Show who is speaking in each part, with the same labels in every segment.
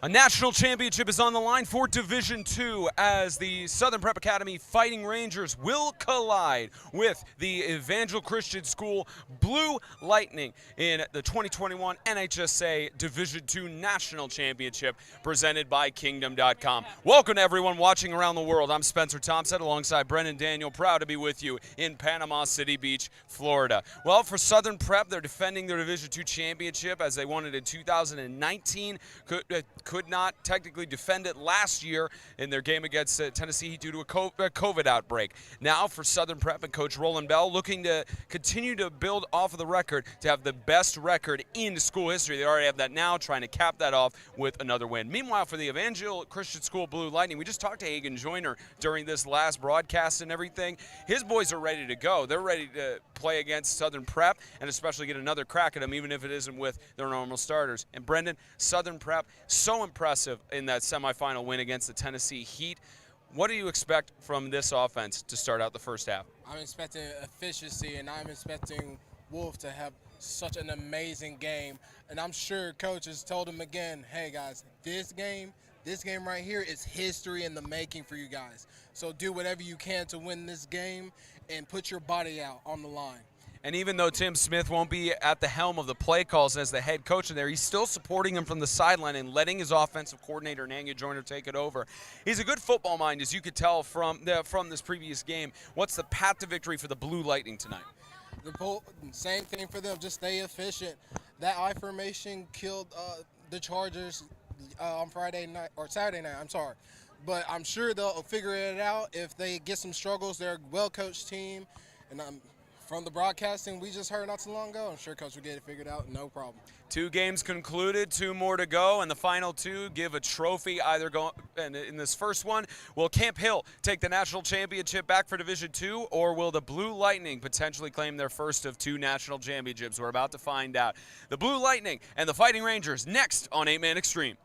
Speaker 1: A national championship is on the line for Division II as the Southern Prep Academy Fighting Rangers will collide with the Evangel Christian School Blue Lightning in the 2021 NHSA Division II National Championship presented by Kingdom.com. Welcome to everyone watching around the world. I'm Spencer Thompson alongside Brendan Daniel, proud to be with you in Panama City Beach, Florida. Well, for Southern Prep, they're defending their Division II championship as they won it in 2019. Could not technically defend it last year in their game against Tennessee due to a COVID outbreak. Now for Southern Prep and Coach Roland Bell looking to continue to build off of the record to have the best record in school history. They already have that now, trying to cap that off with another win. Meanwhile, for the Evangel Christian School Blue Lightning, we just talked to Hagen Joyner during this last broadcast and everything. His boys are ready to go. They're ready to play against Southern Prep and especially get another crack at them, even if it isn't with their normal starters. And Brendan, Southern Prep, so impressive in that semifinal win against the Tennessee Heat. What do you expect from this offense to start out the first half?
Speaker 2: I'm expecting efficiency, and I'm expecting Wolf to have such an amazing game. And I'm sure Coach has told him again, hey guys, this game right here is history in the making for you guys. So do whatever you can to win this game and put your body out on the line.
Speaker 1: And even though Tim Smith won't be at the helm of the play calls as the head coach in there, he's still supporting him from the sideline and letting his offensive coordinator, Hagen Joyner, take it over. He's a good football mind, as you could tell from this previous game. What's the path to victory for the Blue Lightning tonight?
Speaker 2: The same thing for them, just stay efficient. That I formation killed the Chargers on Saturday night, I'm sorry. But I'm sure they'll figure it out if they get some struggles. They're a well-coached team, and from the broadcasting we just heard not too long ago, I'm sure Coach will get it figured out, no problem.
Speaker 1: 2 games concluded, 2 more to go, and the final 2 give a trophy. And in this first one, will Camp Hill take the national championship back for Division II, or will the Blue Lightning potentially claim their first of 2 national championships? We're about to find out. The Blue Lightning and the Fighting Rangers next on 8-Man Extreme.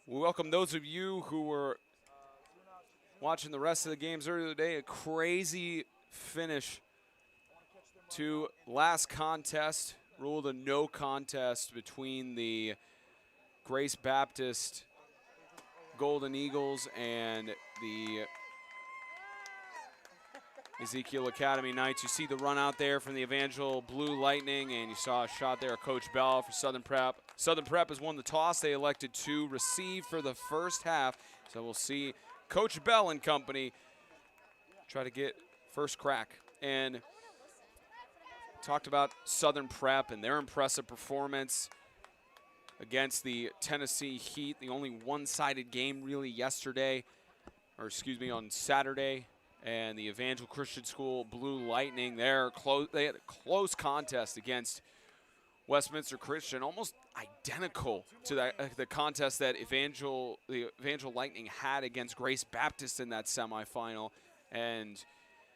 Speaker 1: We welcome those of you who were watching the rest of the games earlier today. A crazy finish to last contest. Ruled a no contest between the Grace Baptist Golden Eagles and the Ezekiel Academy Knights. You see the run out there from the Evangel Blue Lightning, and you saw a shot there of Coach Bell for Southern Prep. Southern Prep has won the toss. They elected to receive for the first half. So we'll see Coach Bell and company try to get first crack. And talked about Southern Prep and their impressive performance against the Tennessee Heat. The only one-sided game really yesterday, or excuse me, on Saturday. And the Evangel Christian School Blue Lightning, they had a close contest against Westminster Christian, almost identical to the contest that the Evangel Lightning had against Grace Baptist in that semifinal. And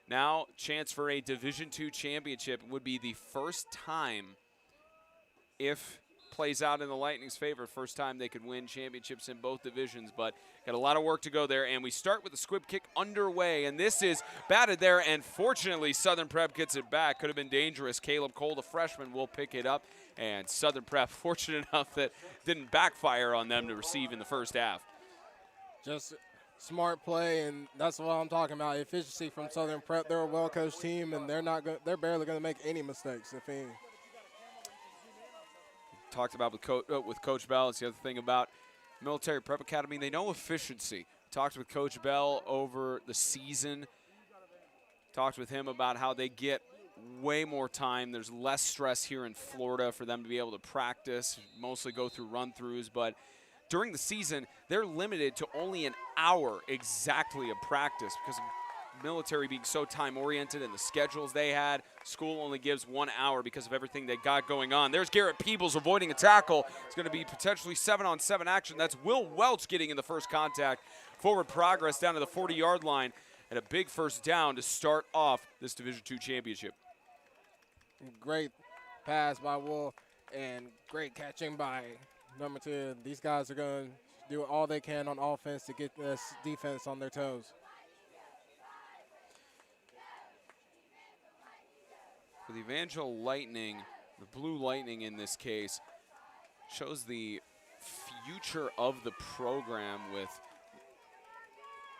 Speaker 1: now, chance for a Division II championship would be the first time, if plays out in the Lightning's favor, first time they could win championships in both divisions. But got a lot of work to go there, and we start with the squib kick underway, and this is batted there, and fortunately Southern Prep gets it back. Could have been dangerous. Caleb Cole, the freshman, will pick it up, and Southern Prep fortunate enough that didn't backfire on them to receive in the first half.
Speaker 2: Just smart play, and that's what I'm talking about. Efficiency from Southern Prep. They're a well-coached team, and they're barely going to make any mistakes, if any.
Speaker 1: Talked about with Coach Bell. It's the other thing about Military Prep Academy. They know efficiency. Talked with Coach Bell over the season. Talked with him about how they get way more time. There's less stress here in Florida for them to be able to practice, mostly go through run-throughs. But during the season, they're limited to only an hour exactly of practice because of military being so time-oriented and the schedules they had. School only gives 1 hour because of everything they got going on. There's Garrett Peebles avoiding a tackle. It's going to be potentially 7-on-7 action. That's Will Welch getting in the first contact. Forward progress down to the 40-yard line, and a big first down to start off this Division II championship.
Speaker 2: Great pass by Will, and great catching by number 2. These guys are going to do all they can on offense to get this defense on their toes.
Speaker 1: For the Evangel Lightning, the Blue Lightning in this case, shows the future of the program with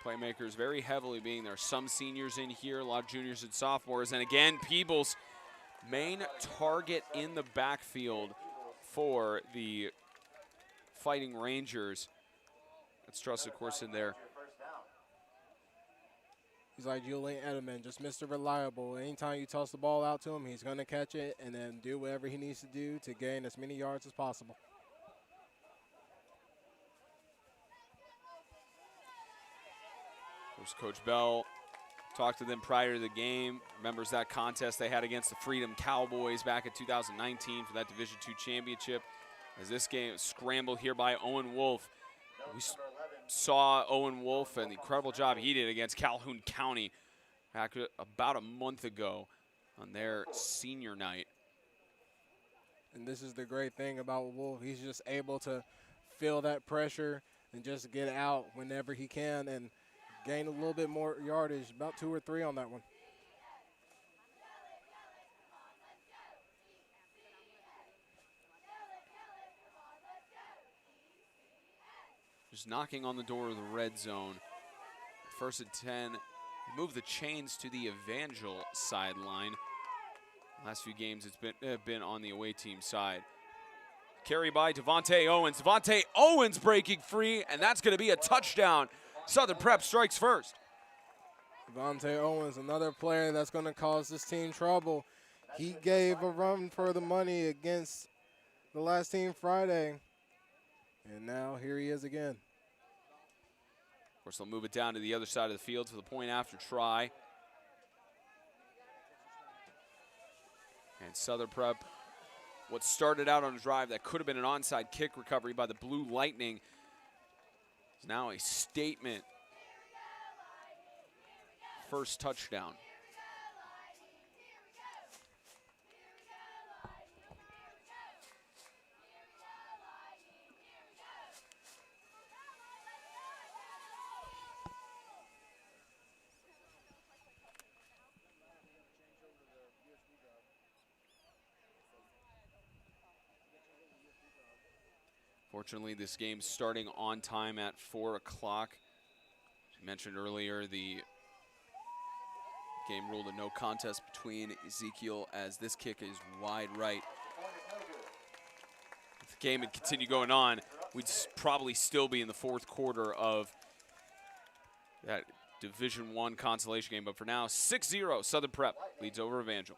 Speaker 1: playmakers very heavily being there. Some seniors in here, a lot of juniors and sophomores. And again, Peebles, main target in the backfield for the Fighting Rangers. That's Truss, of course, in there.
Speaker 2: He's like Julian Edelman, just Mr. Reliable. Anytime you toss the ball out to him, he's going to catch it and then do whatever he needs to do to gain as many yards as possible.
Speaker 1: Of course, Coach Bell talked to them prior to the game. Remembers that contest they had against the Freedom Cowboys back in 2019 for that Division II championship. As this game scrambled here by Owen Wolf. We saw Owen Wolf and the incredible job he did against Calhoun County back about a month ago on their senior night.
Speaker 2: And this is the great thing about Wolf. He's just able to feel that pressure and just get out whenever he can and gain a little bit more yardage, about 2 or 3 on that one.
Speaker 1: Just knocking on the door of the red zone. First and 10. Move the chains to the Evangel sideline. Last few games it's been on the away team side. Carry by Devontae Owens. Devontae Owens breaking free, and that's going to be a touchdown. Southern Prep strikes first.
Speaker 2: Devontae Owens, another player that's going to cause this team trouble. He gave a run for the money against the last team Friday. And now here he is again.
Speaker 1: Of course, they'll move it down to the other side of the field for the point after try. And Southern Prep, what started out on a drive that could have been an onside kick recovery by the Blue Lightning, is now a statement first touchdown. Fortunately, this game's starting on time at 4 o'clock. As I mentioned earlier, the game ruled a no contest between Ezekiel as this kick is wide right. If the game had continued going on, we'd probably still be in the fourth quarter of that Division I consolation game. But for now, 6-0, Southern Prep leads over Evangel.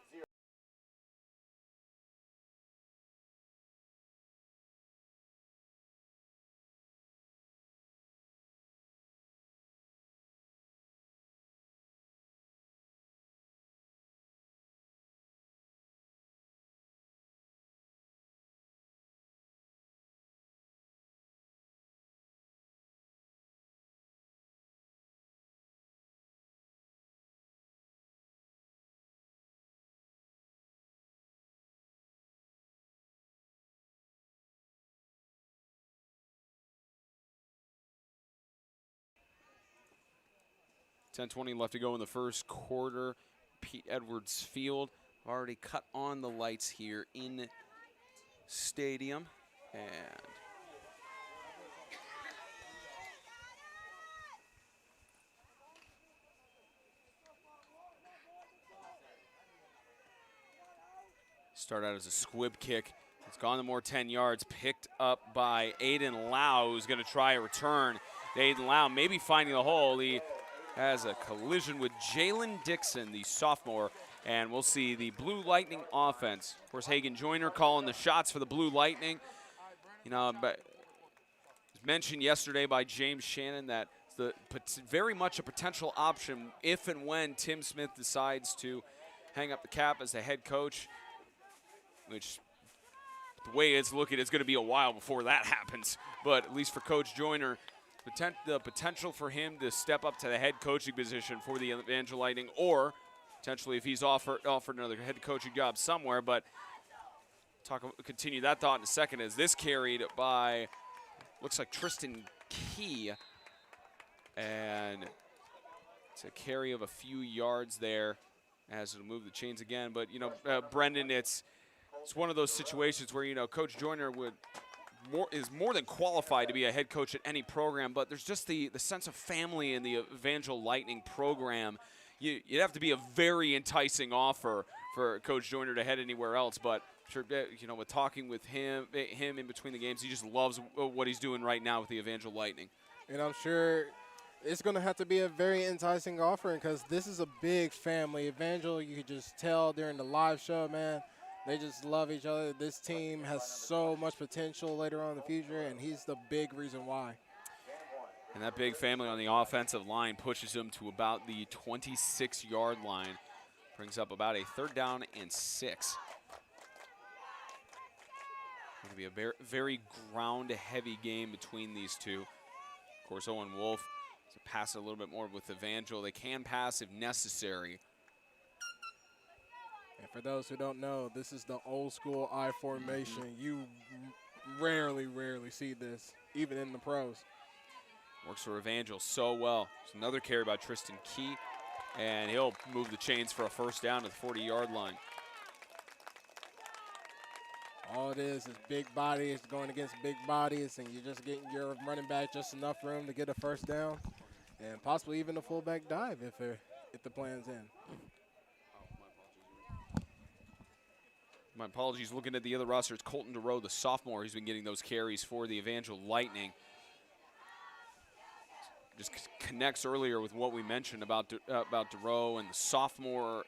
Speaker 1: .10:20 left to go in the first quarter. Pete Edwards Field already cut on the lights here in stadium. And start out as a squib kick. It's gone to more 10 yards, picked up by Aiden Lau, who's going to try a return. Aiden Lau maybe finding the hole. He has a collision with Jalen Dixon, the sophomore, and we'll see the Blue Lightning offense. Of course, Hagen Joyner calling the shots for the Blue Lightning. You know, but it was mentioned yesterday by James Shannon that very much a potential option if and when Tim Smith decides to hang up the cap as the head coach, which the way it's looking, it's going to be a while before that happens. But at least for Coach Joyner, the potential for him to step up to the head coaching position for the Evangel Lightning, or potentially if he's offered another head coaching job somewhere. But continue that thought in a second, as this carried by, looks like Tristan Key, and it's a carry of a few yards there as it'll move the chains again. But, you know, Brendan, it's one of those situations where, you know, Coach Joyner is more than qualified to be a head coach at any program, but there's just the sense of family in the Evangel Lightning program. You'd have to be a very enticing offer for Coach Joyner to head anywhere else, but sure, you know, with talking with him in between the games, he just loves what he's doing right now with the Evangel Lightning.
Speaker 2: And I'm sure it's going to have to be a very enticing offer because this is a big family. Evangel, you could just tell during the live show, man, they just love each other. This team has so much potential later on in the future, and he's the big reason why.
Speaker 1: And that big family on the offensive line pushes them to about the 26-yard line. Brings up about a 3rd down and 6. Going to be a very ground-heavy game between these two. Of course, Owen Wolf to pass a little bit more with Evangel. They can pass if necessary.
Speaker 2: And for those who don't know, this is the old school I formation. You rarely see this, even in the pros.
Speaker 1: Works for Evangel so well. There's another carry by Tristan Key, and he'll move the chains for a 1st down to the 40-yard line.
Speaker 2: All it is big bodies going against big bodies, and you're just getting your running back just enough room to get a 1st down, and possibly even a fullback dive if the plan's in.
Speaker 1: My apologies. Looking at the other roster, it's Colton DeRoe, the sophomore. He's been getting those carries for the Evangel Lightning. Just connects earlier with what we mentioned about DeRoe and the sophomore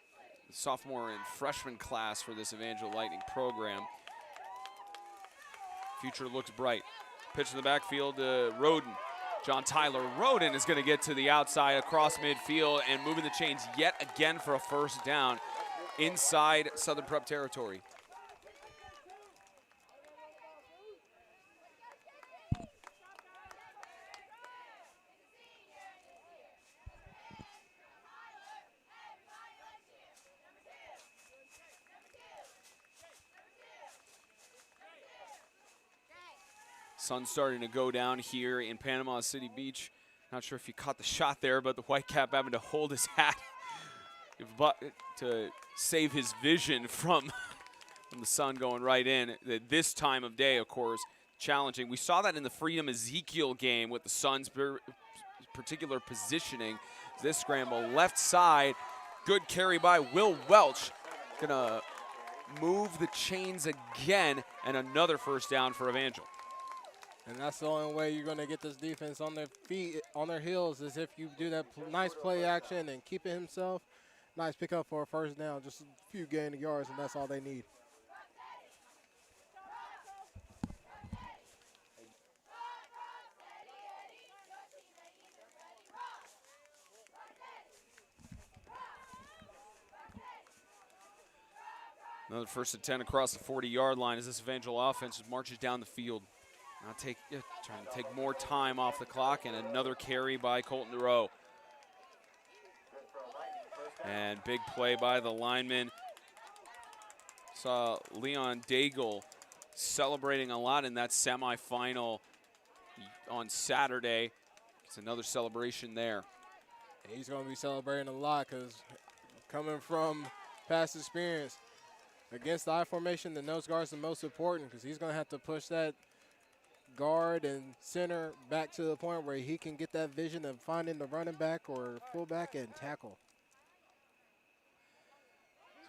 Speaker 1: and freshman class for this Evangel Lightning program. Future looks bright. Pitch in the backfield to Roden. John Tyler Roden is going to get to the outside across midfield and moving the chains yet again for a 1st down inside Southern Prep territory. Sun's starting to go down here in Panama City Beach. Not sure if you caught the shot there, but the Whitecap having to hold his hat to save his vision from the sun going right in. This time of day, of course, challenging. We saw that in the Freedom Ezekiel game with the Suns' particular positioning. This scramble left side, good carry by Will Welch. Gonna move the chains again, and another first down for Evangel.
Speaker 2: And that's the only way you're going to get this defense on their feet, on their heels, is if you do that nice play action and keep it himself. Nice pickup for a first down, just a few gain of yards, and that's all they need.
Speaker 1: Another first and 10 across the 40-yard line as this Evangel offense marches down the field. Now trying to take more time off the clock, and another carry by Colton DeRoe. And big play by the lineman. Saw Leon Daigle celebrating a lot in that semifinal on Saturday. It's another celebration there.
Speaker 2: He's going to be celebrating a lot because coming from past experience, against the I formation, the nose guard is the most important because he's going to have to push that guard and center back to the point where he can get that vision of finding the running back or fullback and tackle.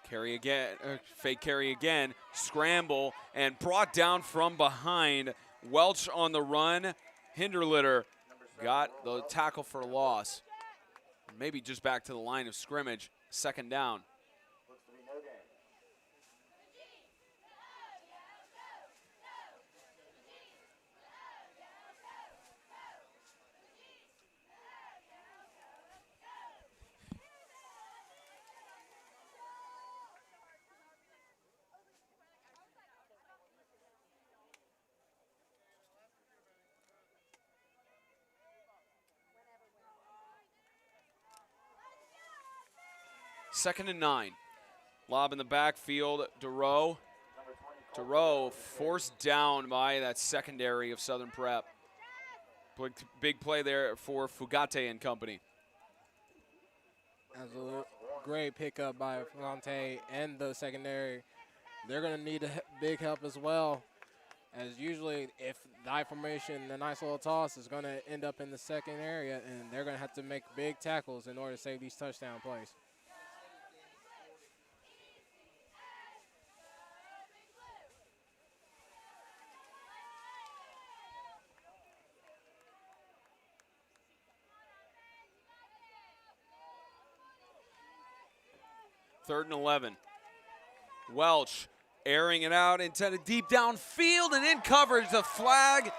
Speaker 1: Carry again, fake carry again, scramble, and brought down from behind. Welch on the run. Hinderlitter got the tackle for loss. Maybe just back to the line of scrimmage. Second down. Second and 9. Lob in the backfield. DeRoe forced down by that secondary of Southern Prep. Big play there for Fugate and company.
Speaker 2: That's a great pickup by Fugate and the secondary. They're going to need a big help as well, as usually if the I formation, the nice little toss is going to end up in the second area, and they're going to have to make big tackles in order to save these touchdown plays.
Speaker 1: Third and 11. Welch airing it out, intended deep downfield and in coverage. The flag.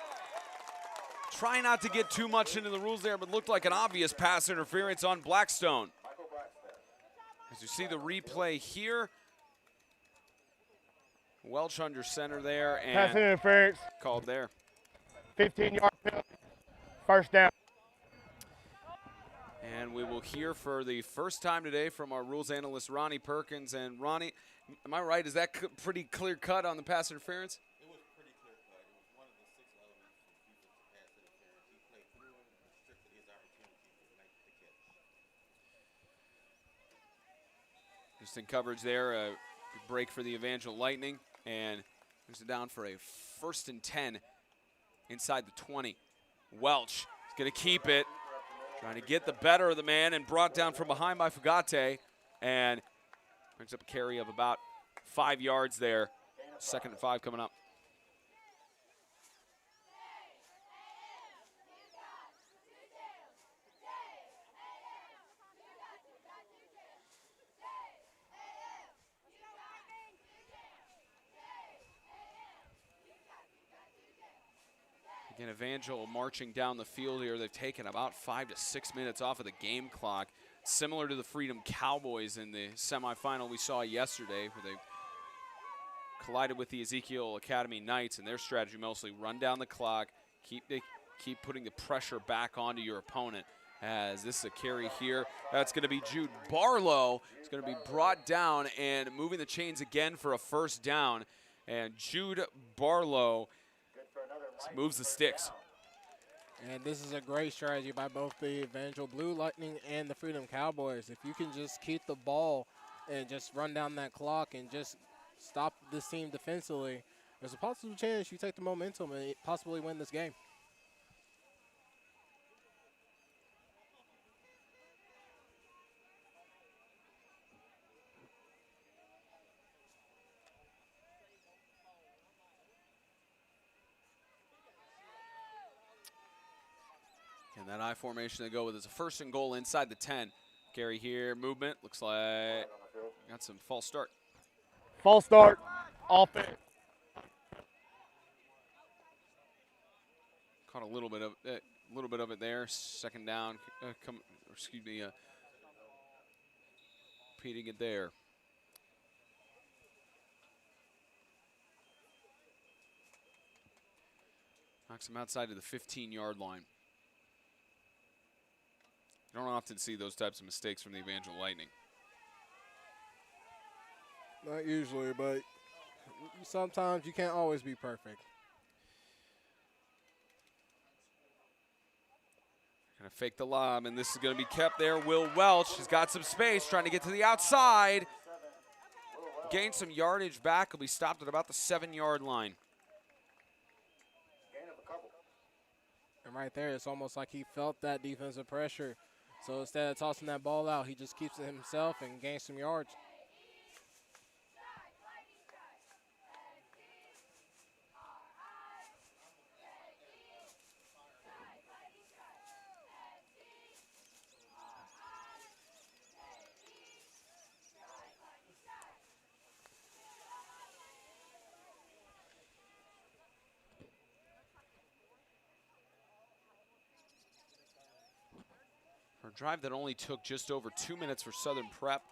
Speaker 1: Try not to get too much into the rules there, but looked like an obvious pass interference on Blackstone. As you see the replay here, Welch under center there, and
Speaker 3: pass interference
Speaker 1: called there.
Speaker 3: 15-yard penalty, first down.
Speaker 1: And we will hear for the first time today from our rules analyst, Ronnie Perkins. And Ronnie, am I right? Is that pretty clear cut on the pass interference?
Speaker 4: It was pretty clear cut. It was one of the 6 elements from FIFA's pass interference. He played through it and restricted his opportunity to make the catch.
Speaker 1: Just in coverage there, a break for the Evangel Lightning, and moves it down for a first and 10 inside the 20. Welch is going to keep it. Trying to get the better of the man and brought down from behind by Fugate, and brings up a carry of about 5 yards there. Second and 5 coming up. Again, Evangel marching down the field here. They've taken about 5 to 6 minutes off of the game clock, similar to the Freedom Cowboys in the semifinal we saw yesterday, where they collided with the Ezekiel Academy Knights, and their strategy mostly run down the clock, keep putting the pressure back onto your opponent. As this is a carry here, that's going to be Jude Barlow. It's going to be brought down and moving the chains again for a first down. And Jude Barlow moves the sticks.
Speaker 2: And this is a great strategy by both the Evangel Blue Lightning and the Freedom Cowboys. If you can just keep the ball and just run down that clock and just stop this team defensively, there's a possible chance you take the momentum and possibly win this game.
Speaker 1: And that I formation they go with is a 1st and goal inside the 10. Carry here, movement. Looks like got some false start.
Speaker 3: False start. Offense.
Speaker 1: Caught a little bit of it there. 2nd down. Repeating it there. Knocks him outside of the 15-yard line. You don't often see those types of mistakes from the Evangel Lightning.
Speaker 2: Not usually, but sometimes you can't always be perfect.
Speaker 1: Gonna fake the lob, and this is gonna be kept there. Will Welch has got some space, trying to get to the outside. Gain some yardage back. Will be stopped at about the 7-yard line.
Speaker 2: And right there, it's almost like he felt that defensive pressure. So instead of tossing that ball out, he just keeps it himself and gains some yards.
Speaker 1: For a drive that only took just over 2 minutes for Southern Prep.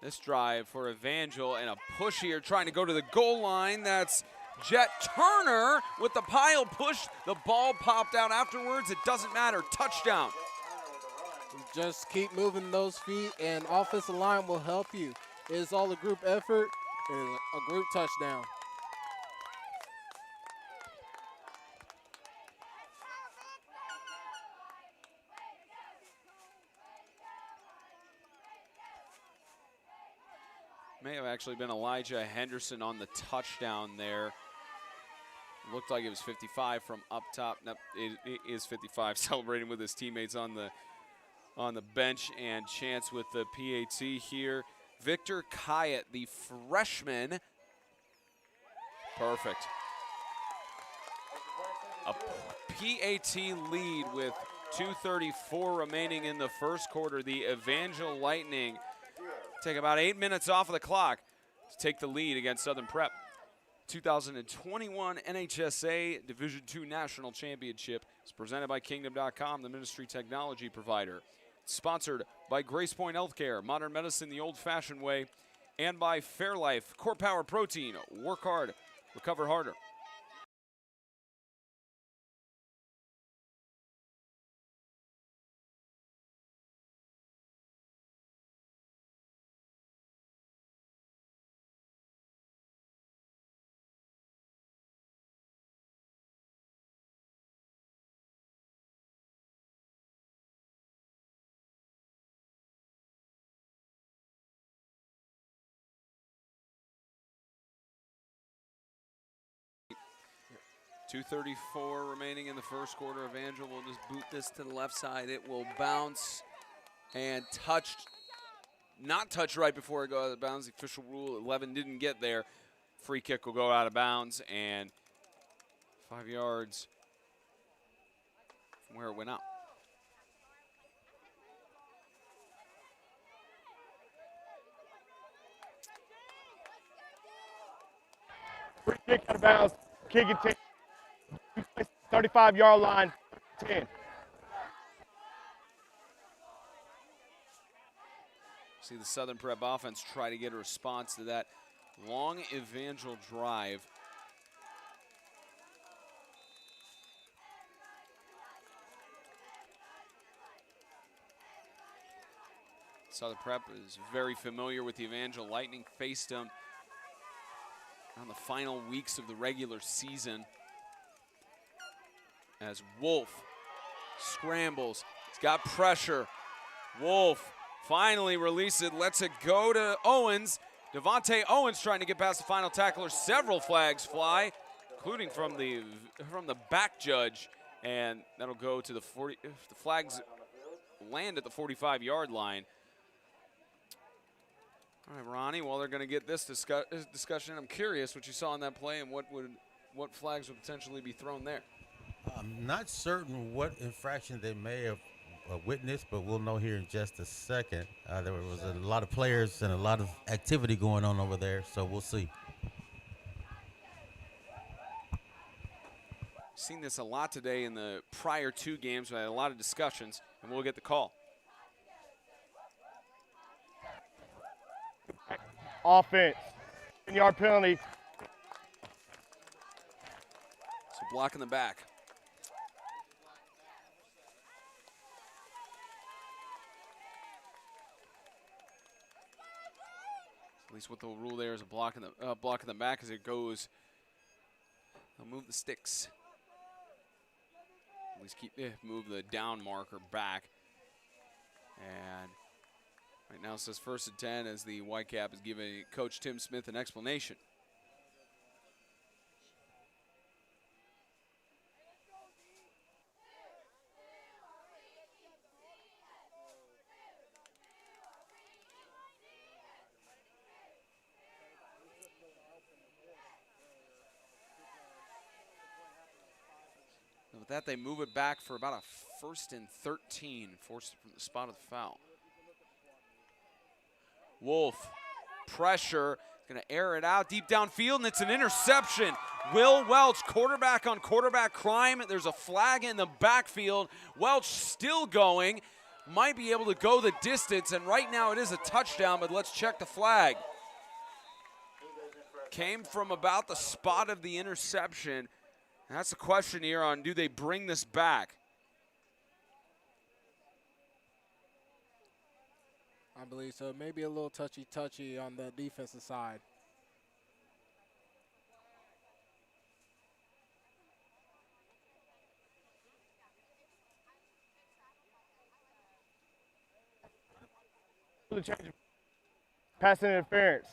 Speaker 1: This drive for Evangel, and a push here trying to go to the goal line. That's Jet Turner with the pile push. The ball popped out afterwards. It doesn't matter. Touchdown.
Speaker 2: Just keep moving those feet, and offensive line will help you. It's all a group effort. It's a group touchdown.
Speaker 1: May have actually been Elijah Henderson on the touchdown there. Looked like it was 55 from up top. Nope, it is 55. Celebrating with his teammates on the bench, and Chance with the PAT here. Victor Kyatt, the freshman. Perfect. A PAT lead with 2:34 remaining in the first quarter. The Evangel Lightning take about 8 minutes off of the clock to take the lead against Southern Prep. 2021 NHSA Division II National Championship is presented by Kingdom.com, the ministry technology provider. Sponsored by Grace Point Healthcare, modern medicine the old-fashioned way, and by Fairlife, Core Power Protein. Work hard, recover harder. .234 remaining in the first quarter. Evangel will just boot this to the left side. It will bounce and not touch right before it goes out of bounds. The official rule 11 didn't get there. Free kick will go out of bounds, and 5 yards from where it went out.
Speaker 3: Free kick out of bounds. Kick it 10. 35-yard line, 10.
Speaker 1: See the Southern Prep offense try to get a response to that long Evangel drive. Southern Prep is very familiar with the Evangel Lightning. Faced them on the final weeks of the regular season. As Wolf scrambles, he's got pressure. Wolf finally releases it, lets it go to Owens, Devontae Owens trying to get past the final tackler. Several flags fly, including from the back judge, and that'll go to the 40. If the flags land at the 45-yard line. All right, Ronnie. Well, they're going to get this discussion. I'm curious what you saw on that play and what flags would potentially be thrown there.
Speaker 5: I'm not certain what infraction they may have witnessed, but we'll know here in just a second. There was a lot of players and a lot of activity going on over there, so we'll see.
Speaker 1: Seen this a lot today in the prior 2 games. We had a lot of discussions, and we'll get the call.
Speaker 3: Offense. 10-yard penalty.
Speaker 1: So block in the back. At least what they'll rule there is a block in the back as it goes. They'll move the sticks. At least move the down marker back. And right now it says 1st and 10 as the Whitecap is giving Coach Tim Smith an explanation. And with that, they move it back for about a 1st and 13, forced from the spot of the foul. Wolf, pressure, going to air it out deep downfield, and it's an interception. Will Welch, quarterback on quarterback crime. There's a flag in the backfield. Welch still going, might be able to go the distance, and right now it is a touchdown, but let's check the flag. Came from about the spot of the interception. And that's the question here on, do they bring this back?
Speaker 2: I believe so. Maybe a little touchy-touchy on the defensive side.
Speaker 3: Pass interference.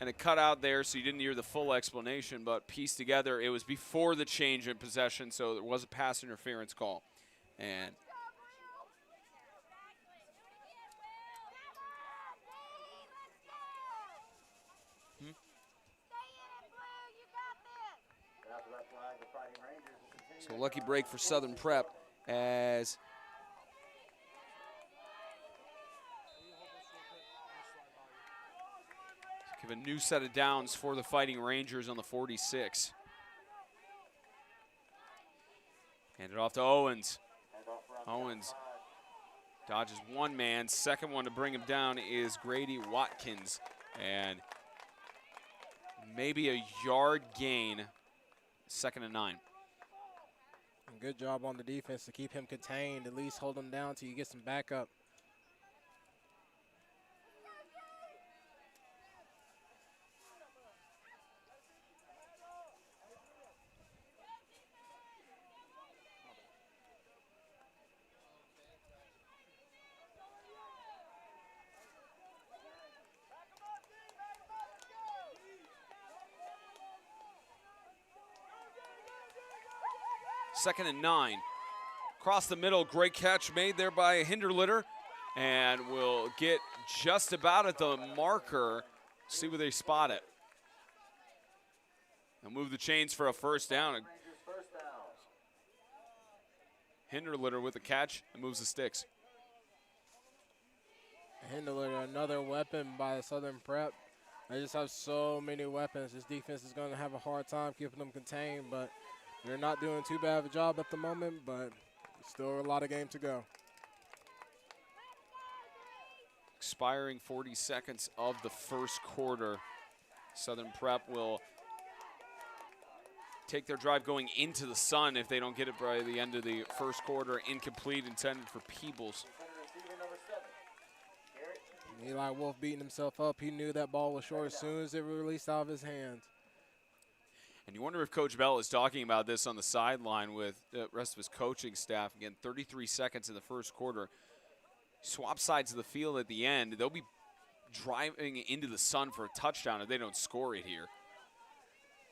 Speaker 1: And a cutout there, so you didn't hear the full explanation, but pieced together, it was before the change in possession, so there was a pass interference call. And so lucky break for Southern Prep as give a new set of downs for the Fighting Rangers on the 46. Hand it off to Owens. Owens dodges one man. Second one to bring him down is Grady Watkins. And maybe a yard gain, 2nd and 9.
Speaker 2: And good job on the defense to keep him contained, at least hold him down till you get some backup.
Speaker 1: Second and 9. Across the middle, great catch made there by Hinderlitter. And will get just about at the marker. See where they spot it. They'll move the chains for a 1st down. Hinderlitter with the catch and moves the sticks.
Speaker 2: Hinderlitter, another weapon by Southern Prep. They just have so many weapons. This defense is going to have a hard time keeping them contained, but they're not doing too bad of a job at the moment, but still a lot of game to go.
Speaker 1: Expiring 40 seconds of the 1st quarter. Southern Prep will take their drive going into the sun if they don't get it by the end of the 1st quarter. Incomplete, intended for Peebles.
Speaker 2: Eli Wolf beating himself up. He knew that ball was short as soon as it released out of his hands.
Speaker 1: And you wonder if Coach Bell is talking about this on the sideline with the rest of his coaching staff. Again, 33 seconds in the 1st quarter. swap sides of the field at the end. They'll be driving into the sun for a touchdown if they don't score it here.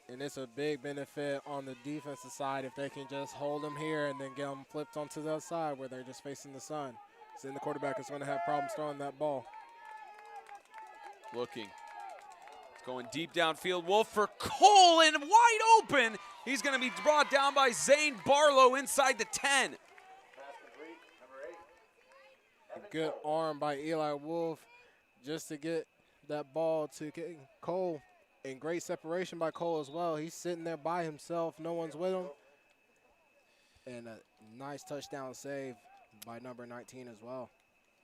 Speaker 2: And it's a big benefit on the defensive side if they can just hold them here and then get them flipped onto the other side where they're just facing the sun. So then the quarterback is going to have problems throwing that ball.
Speaker 1: Looking. It's going deep downfield. Wolf for Cole and wide open. He's going to be brought down by Zane Barlow inside the 10.
Speaker 2: A good arm by Eli Wolf just to get that ball to Cole. And great separation by Cole as well. He's sitting there by himself. No one's with him. And a nice touchdown save by number 19 as well.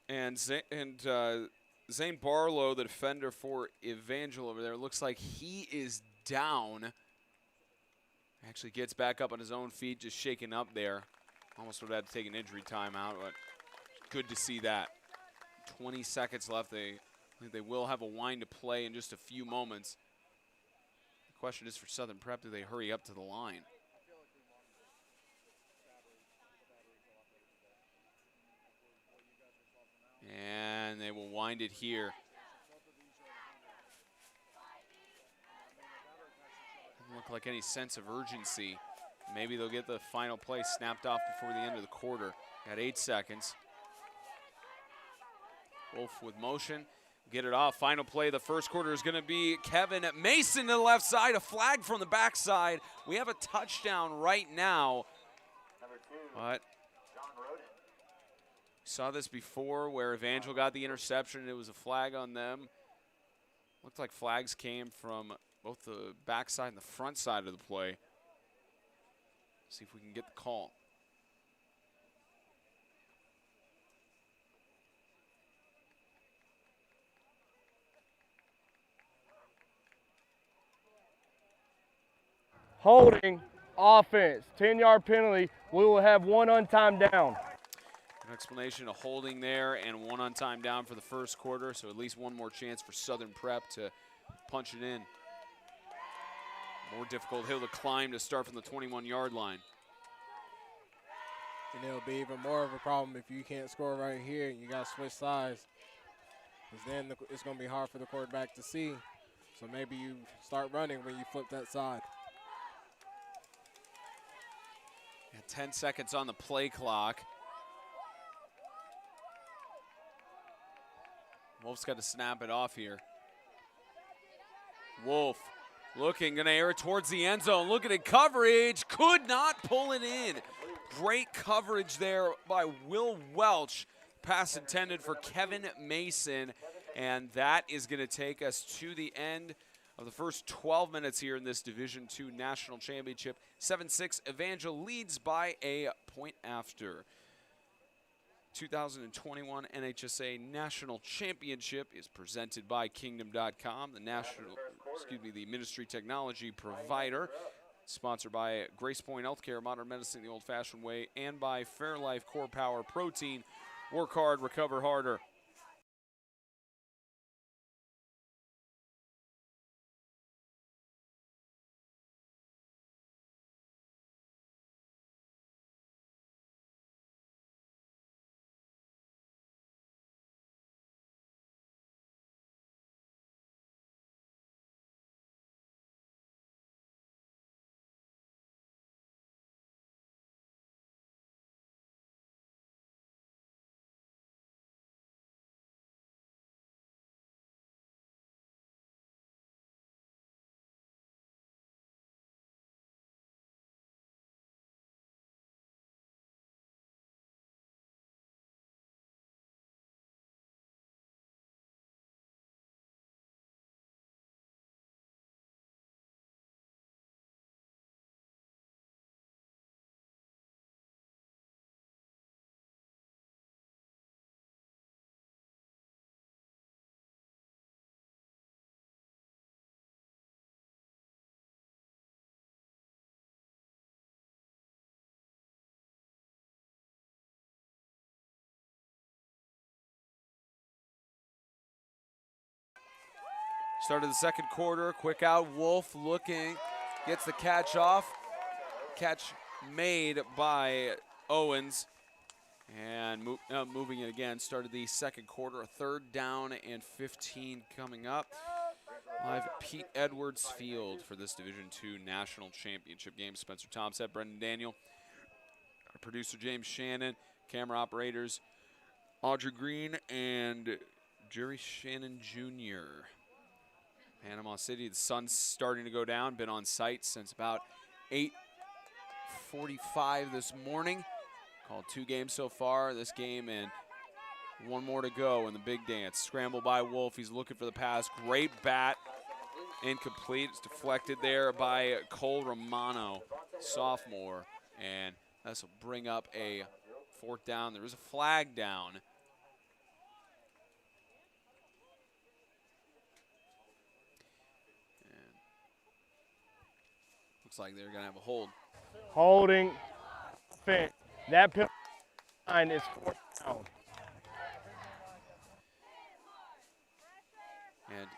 Speaker 1: And Zane Barlow, the defender for Evangel over there, looks like he is down. Actually gets back up on his own feet, just shaking up there. Almost would have had to take an injury timeout, but good to see that. 20 seconds left. They will have a wind to play in just a few moments. The question is for Southern Prep, do they hurry up to the line? And they will wind it here. Doesn't look like any sense of urgency. Maybe they'll get the final play snapped off before the end of the quarter. Got 8 seconds. Wolf with motion. Get it off. Final play of the first quarter is going to be Kevin Mason to the left side. A flag from the backside. We have a touchdown right now. But saw this before where Evangel got the interception. It was a flag on them. Looked like flags came from both the backside and the front side of the play. See if we can get the call.
Speaker 3: Holding, offense, 10-yard penalty. We will have one on-time down.
Speaker 1: An explanation of holding there and one on time down for the first quarter, so at least one more chance for Southern Prep to punch it in. More difficult hill to climb to start from the 21-yard line.
Speaker 2: And it'll be even more of a problem if you can't score right here and you got to switch sides. Because then it's going to be hard for the quarterback to see. So maybe you start running when you flip that side.
Speaker 1: 10 seconds on the play clock. Wolf's got to snap it off here. Wolf looking, going to air it towards the end zone. Look at it, coverage. Could not pull it in. Great coverage there by Will Welch. Pass intended for Kevin Mason. And that is going to take us to the end of the first 12 minutes here in this Division II National Championship. 7-6, Evangel leads by a point after. 2021 NHSA National Championship is presented by Kingdom.com, the ministry technology provider. Sponsored by Grace Point Healthcare, modern medicine the old-fashioned way, and by Fairlife Core Power Protein. Work hard, recover harder. Start of the second quarter, quick out, Wolf looking, gets the catch off. Catch made by Owens. And moving it again, started the second quarter, a 3rd down and 15 coming up. Live at Pete Edwards Field for this Division II National Championship game. Spencer Thompson, Brendan Daniel, our producer James Shannon, camera operators Audrey Green and Jerry Shannon Jr. Panama City, the sun's starting to go down. Been on site since about 8:45 this morning. Called 2 games so far, this game and 1 more to go in the big dance. Scramble by Wolf, he's looking for the pass. Great bat, incomplete. It's deflected there by Cole Romano, sophomore. And this will bring up a 4th down. There is a flag down. And looks like they're going to have a hold.
Speaker 3: Holding. Fit. That penalty line is 4th down.
Speaker 1: And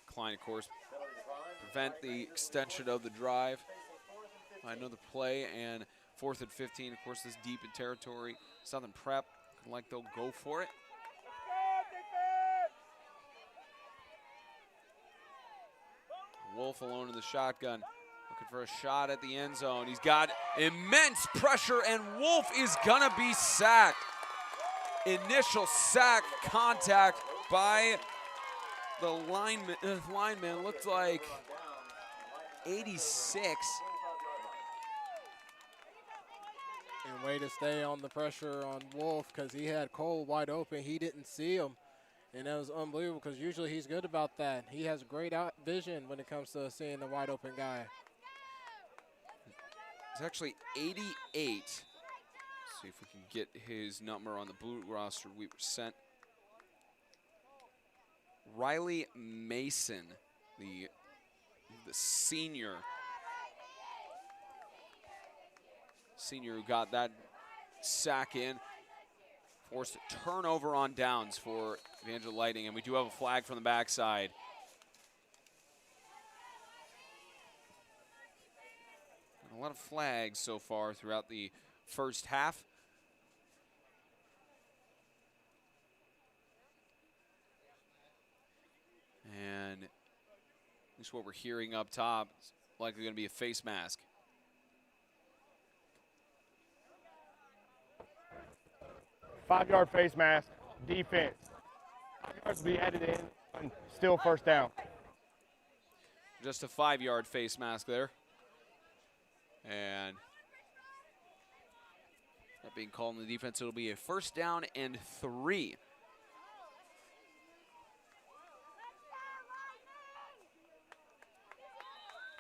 Speaker 1: Klein, of course, prevent the extension of the drive by another play. And 4th and 15, of course, this deep in territory. Southern Prep, like they'll go for it. Wolf alone in the shotgun, looking for a shot at the end zone. He's got immense pressure, and Wolf is gonna be sacked. Initial sack contact by the lineman looked like 86.
Speaker 2: And way to stay on the pressure on Wolf because he had Cole wide open. He didn't see him. And that was unbelievable because usually he's good about that. He has great vision when it comes to seeing the wide open guy.
Speaker 1: It's actually 88. Let's see if we can get his number on the blue roster we were sent. Riley Mason, the senior who got that sack in, forced a turnover on downs for Evangel Lightning, and we do have a flag from the backside. A lot of flags so far throughout the first half. And at least what we're hearing up top is likely going to be a face mask.
Speaker 3: Five-yard face mask, defense. 5 yards will be added in, and still 1st down.
Speaker 1: Just a 5-yard face mask there. And that being called in the defense, it'll be a 1st down and 3.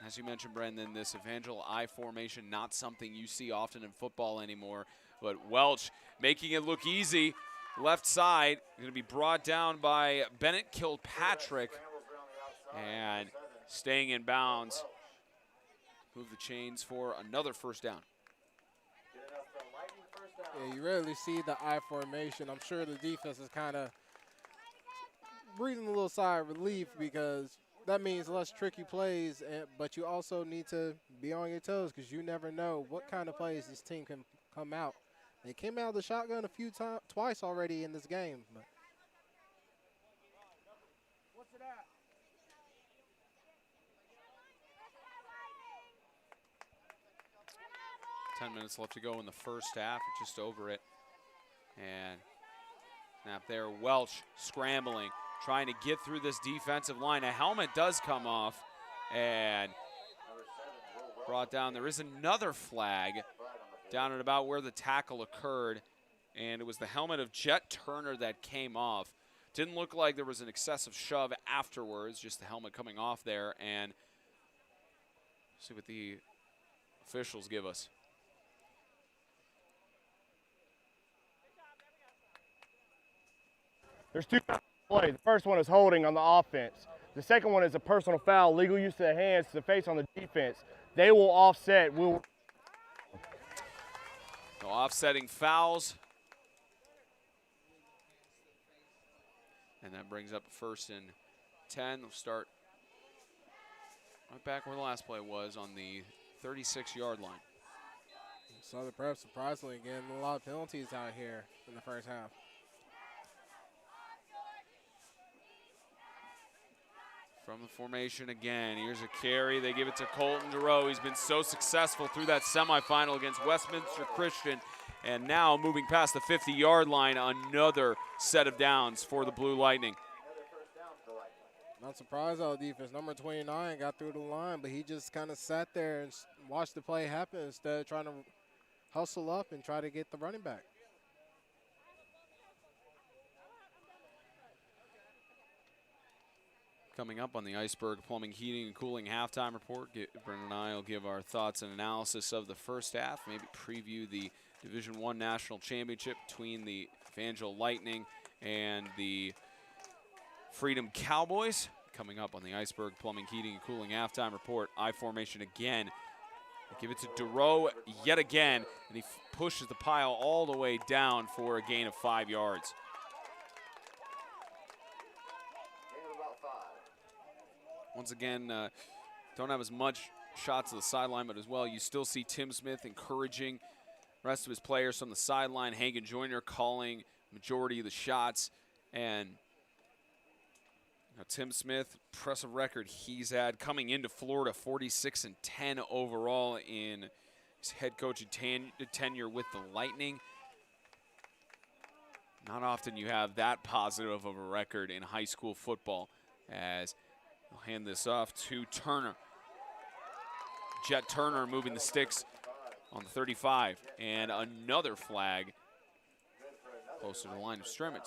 Speaker 1: As you mentioned, Brendan, this Evangel I formation, not something you see often in football anymore. But Welch making it look easy. Left side, going to be brought down by Bennett Kilpatrick. And staying in bounds. Move the chains for another 1st down.
Speaker 2: Yeah, you rarely see the I formation. I'm sure the defense is kind of breathing a little sigh of relief because that means less tricky plays, but you also need to be on your toes because you never know what kind of plays this team can come out. They came out of the shotgun twice already in this game. But.
Speaker 3: What's it at?
Speaker 1: Ten minutes left to go in the first half, just over it. And snap there, Welch scrambling, trying to get through this defensive line. A helmet does come off and brought down. There is another flag down at about where the tackle occurred, and it was the helmet of Jet Turner that came off. Didn't look like there was an excessive shove afterwards, just the helmet coming off there. And see what the officials give us.
Speaker 3: There's 2 plays. The first one is holding on the offense. The second one is a personal foul, legal use of the hands to the face on the defense. They will offset.
Speaker 1: No offsetting fouls. And that brings up 1st and 10. They'll start right back where the last play was on the 36-yard line.
Speaker 2: Southern Prep surprisingly getting a lot of penalties out here in the first half.
Speaker 1: From the formation again, here's a carry. They give it to Colton DeRoe. He's been so successful through that semifinal against Westminster Christian. And now moving past the 50-yard line, another set of downs for the Blue Lightning.
Speaker 2: Not surprised how the defense. Number 29 got through the line, but he just kind of sat there and watched the play happen instead of trying to hustle up and try to get the running back.
Speaker 1: Coming up on the Iceberg Plumbing, Heating, and Cooling halftime report, Brendan and I will give our thoughts and analysis of the first half, maybe preview the Division I National Championship between the Evangel Lightning and the Freedom Cowboys. Coming up on the Iceberg Plumbing, Heating, and Cooling halftime report, I formation again. They give it to DeRoe yet again, and he pushes the pile all the way down for a gain of 5 yards. Once again, don't have as much shots to the sideline, but as well, you still see Tim Smith encouraging the rest of his players from the sideline. Hagen Joyner calling majority of the shots. And Tim Smith, impressive record he's had coming into Florida, 46-10 overall in his head coaching tenure with the Lightning. Not often you have that positive of a record in high school football, as I'll hand this off to Turner. Jet Turner moving the sticks on the 35. And another flag closer to the line of scrimmage.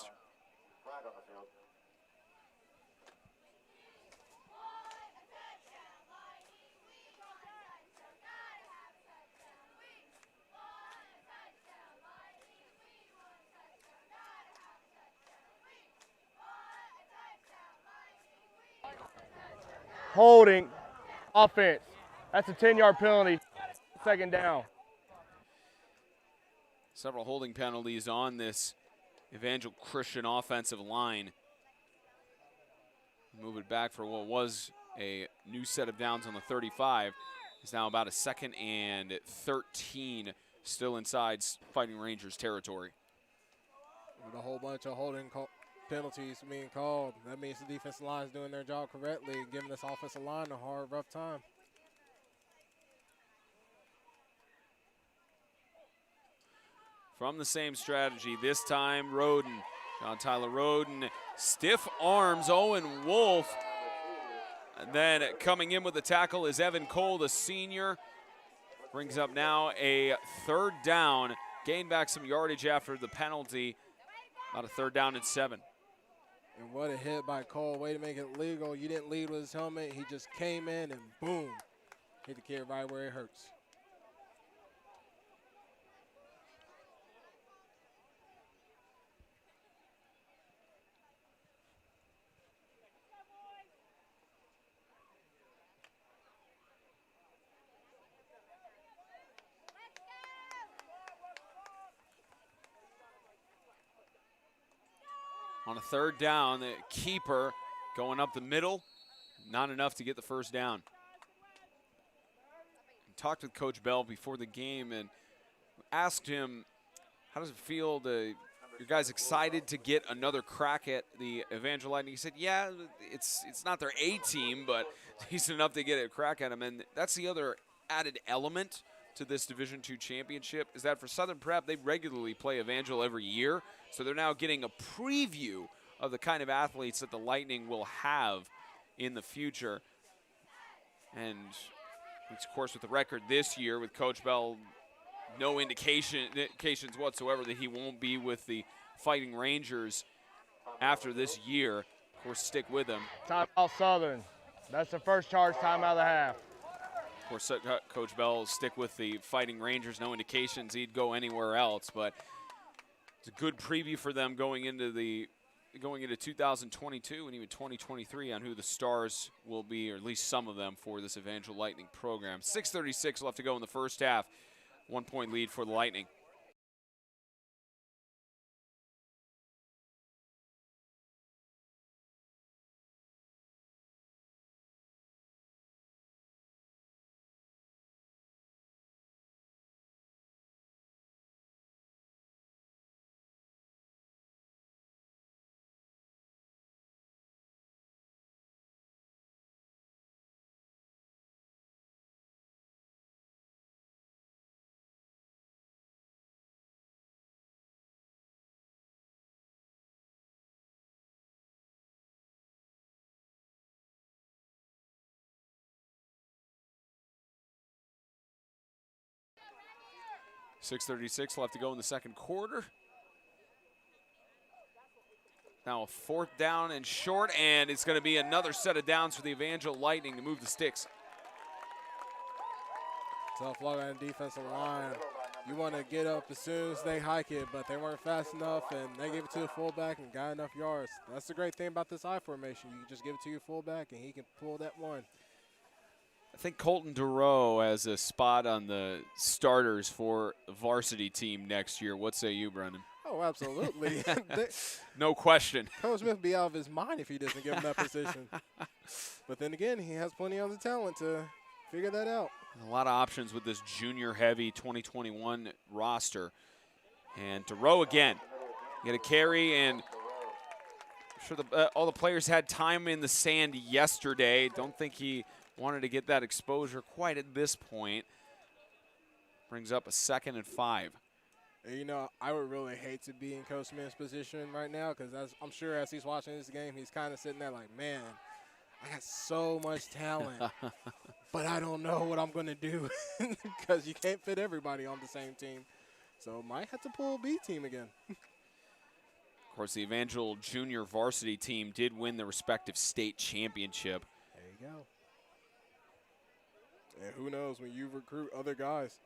Speaker 3: Holding, offense. That's a 10-yard penalty, second down.
Speaker 1: Several holding penalties on this Evangel Christian offensive line. Move it back for what was a new set of downs on the 35. It's now about a 2nd and 13, still inside Fighting Rangers territory.
Speaker 2: With a whole bunch of holding penalties being called, that means the defensive line is doing their job correctly and giving this offensive line a hard, rough time.
Speaker 1: From the same strategy, this time Roden, John Tyler Roden, stiff arms Owen Wolf. And then coming in with the tackle is Evan Cole, the senior. Brings up now a 3rd down, gained back some yardage after the penalty, about a 3rd down and 7.
Speaker 2: And what a hit by Cole, way to make it legal. You didn't lead with his helmet, he just came in and boom, hit the kid right where it hurts.
Speaker 1: On a 3rd down, the keeper going up the middle, not enough to get the 1st down. Talked with Coach Bell before the game and asked him, how does it feel to, your guys excited to get another crack at the Evangel Lightning? He said, yeah, it's not their A team, but decent enough to get a crack at them. And that's the other added element to this Division II championship, is that for Southern Prep, they regularly play Evangel every year. So they're now getting a preview of the kind of athletes that the Lightning will have in the future. And of course, with the record this year, with Coach Bell, no indications whatsoever that he won't be with the Fighting Rangers after this year. Of course, stick with them.
Speaker 3: Timeout Southern. That's the first charge timeout of the half.
Speaker 1: Of course, Coach Bell will stick with the Fighting Rangers. No indications he'd go anywhere else, but it's a good preview for them going into 2022 and even 2023 on who the stars will be, or at least some of them, for this Evangel Lightning program. 6:36 left to go in the first half. 1-point lead for the Lightning. 6:36 left to go in the second quarter. Now a 4th down and short, and it's going to be another set of downs for the Evangel Lightning to move the sticks.
Speaker 2: Tough luck on the defensive line. You want to get up as soon as they hike it, but they weren't fast enough, and they gave it to the fullback and got enough yards. That's the great thing about this I formation. You can just give it to your fullback, and he can pull that one.
Speaker 1: I think Colton Durow has a spot on the starters for the varsity team next year. What say you, Brendan?
Speaker 2: Oh, absolutely.
Speaker 1: No question.
Speaker 2: Coach Smith would be out of his mind if he doesn't give him that position. But then again, he has plenty of the talent to figure that out.
Speaker 1: A lot of options with this junior-heavy 2021 roster. And Durow again. Get a carry, and I'm sure all the players had time in the sand yesterday. Don't think he wanted to get that exposure quite at this point. Brings up a 2nd and 5.
Speaker 2: You know, I would really hate to be in Coach Smith's position right now because I'm sure as he's watching this game, he's kind of sitting there like, man, I got so much talent, but I don't know what I'm going to do because you can't fit everybody on the same team. So might have to pull a B team again.
Speaker 1: Of course, the Evangel junior varsity team did win the respective state championship.
Speaker 2: There you go. And who knows when you recruit other guys.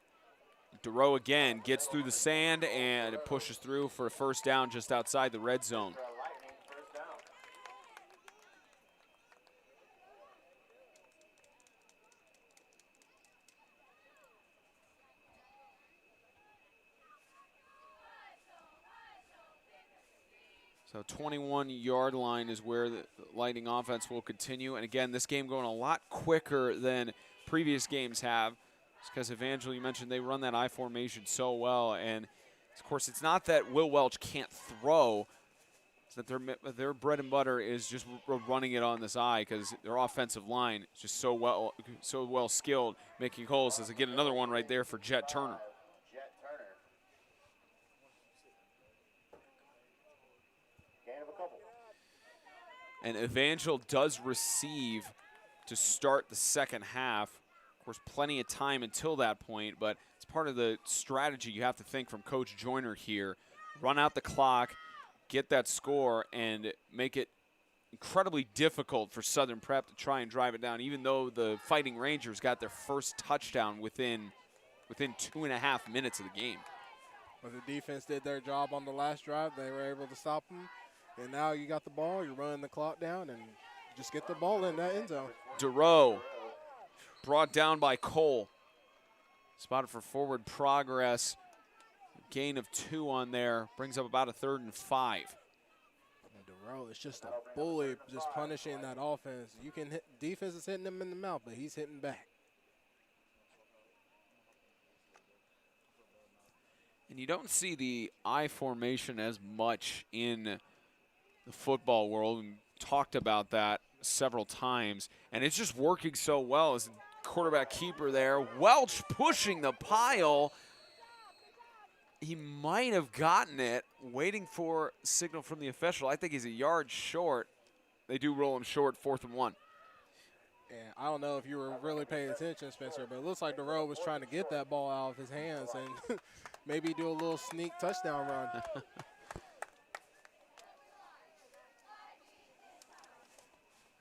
Speaker 1: Durow again gets through the sand and it pushes through for a 1st down just outside the red zone. So 21-yard line is where the Lightning offense will continue. And again, this game going a lot quicker than previous games have. It's because Evangel, you mentioned they run that I formation so well. And, of course, it's not that Will Welch can't throw. It's that their bread and butter is just running it on this I because their offensive line is just so well skilled, making holes. As they get another one right there for Jet Turner. And Evangel does receive to start the second half. Of course, plenty of time until that point, but it's part of the strategy you have to think from Coach Joyner here. Run out the clock, get that score, and make it incredibly difficult for Southern Prep to try and drive it down, even though the Fighting Rangers got their first touchdown within 2.5 minutes of the game.
Speaker 2: But the defense did their job on the last drive. They were able to stop them. And now you got the ball, you're running the clock down, and just get the ball in that end zone.
Speaker 1: Durow brought down by Cole. Spotted for forward progress. Gain of 2 on there. Brings up about a 3rd and 5.
Speaker 2: And Durow is just a bully, just punishing that offense. You can hit, defense is hitting him in the mouth, but he's hitting back.
Speaker 1: And you don't see the I formation as much in the football world. We talked about that several times, and it's just working so well as quarterback keeper there. Welch pushing the pile. He might have gotten it, waiting for a signal from the official. I think he's a yard short. They do roll him short, 4th and 1.
Speaker 2: And I don't know if you were really paying attention, Spencer, but it looks like Durow was trying to get that ball out of his hands and maybe do a little sneak touchdown run.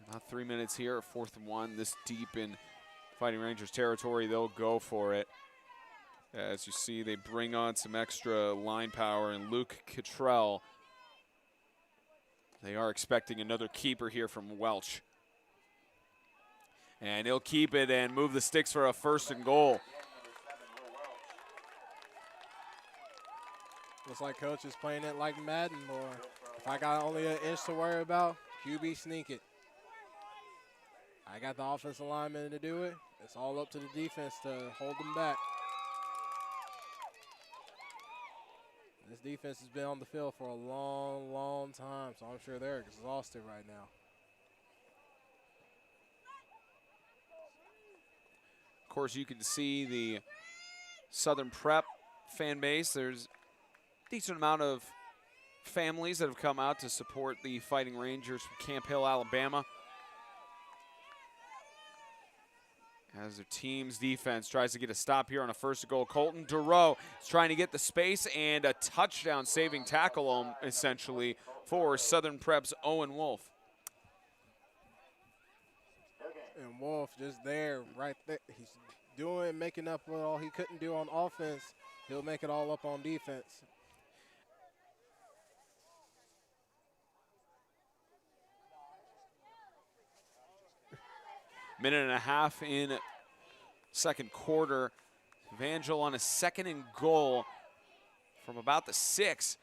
Speaker 1: About 3 minutes here, 4th and 1. This deep in Fighting Rangers territory, they'll go for it. As you see, they bring on some extra line power, and Luke Cottrell. They are expecting another keeper here from Welch. And he'll keep it and move the sticks for a 1st and goal.
Speaker 2: Looks like Coach is playing it like Madden, boy. If I got only an inch to worry about, QB sneak it. I got the offensive lineman to do it. It's all up to the defense to hold them back. This defense has been on the field for a long, long time, so I'm sure they're exhausted right now.
Speaker 1: Of course, you can see the Southern Prep fan base. There's a decent amount of families that have come out to support the Fighting Rangers from Camp Hill, Alabama. As their team's defense tries to get a stop here on a first goal. Colton Dureau is trying to get the space and a touchdown saving tackle essentially for Southern Prep's Owen Wolf.
Speaker 2: And Wolf just there, right there. He's making up what all he couldn't do on offense. He'll make it all up on defense.
Speaker 1: Minute and a half in second quarter. Evangel on a 2nd and goal from about the 6.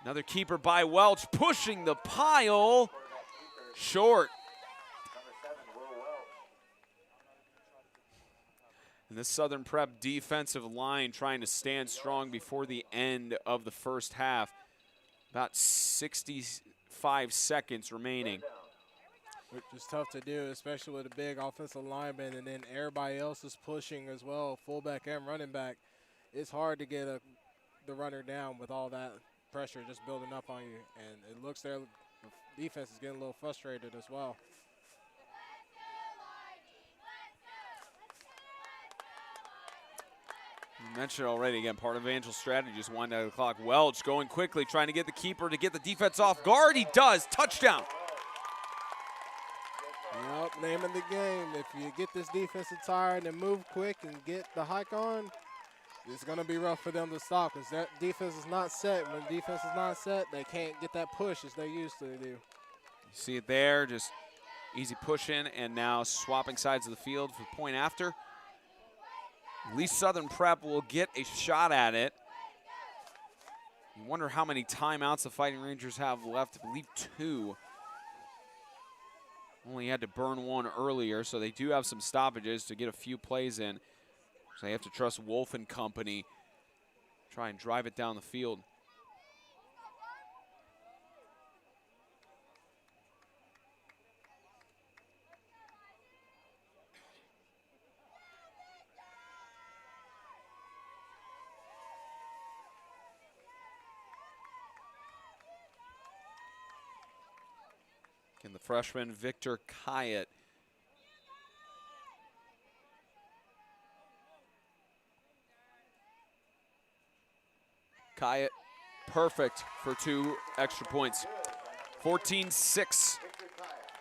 Speaker 1: Another keeper by Welch, pushing the pile. Short. And the Southern Prep defensive line trying to stand strong before the end of the first half. About 65 seconds remaining.
Speaker 2: Which is tough to do, especially with a big offensive lineman, and then everybody else is pushing as well, fullback and running back. It's hard to get the runner down with all that pressure just building up on you. And it looks the defense is getting a little frustrated as well.
Speaker 1: You mentioned already, again, part of Evangel's strategy is wind out the clock. Welch going quickly, trying to get the keeper to get the defense off guard. He does. Touchdown.
Speaker 2: Yep, name of the game. If you get this defensive tired and move quick and get the hike on, it's going to be rough for them to stop because that defense is not set. When defense is not set, they can't get that push as they used to do.
Speaker 1: You see it there, just easy push in, and now swapping sides of the field for the point after. At least Southern Prep will get a shot at it. You wonder how many timeouts the Fighting Rangers have left. I believe 2. Only had to burn 1 earlier, so they do have some stoppages to get a few plays in. So they have to trust Wolf and company. Try and drive it down the field. And the freshman, Victor Kyatt. Kyatt, perfect for 2 extra points. 14-6,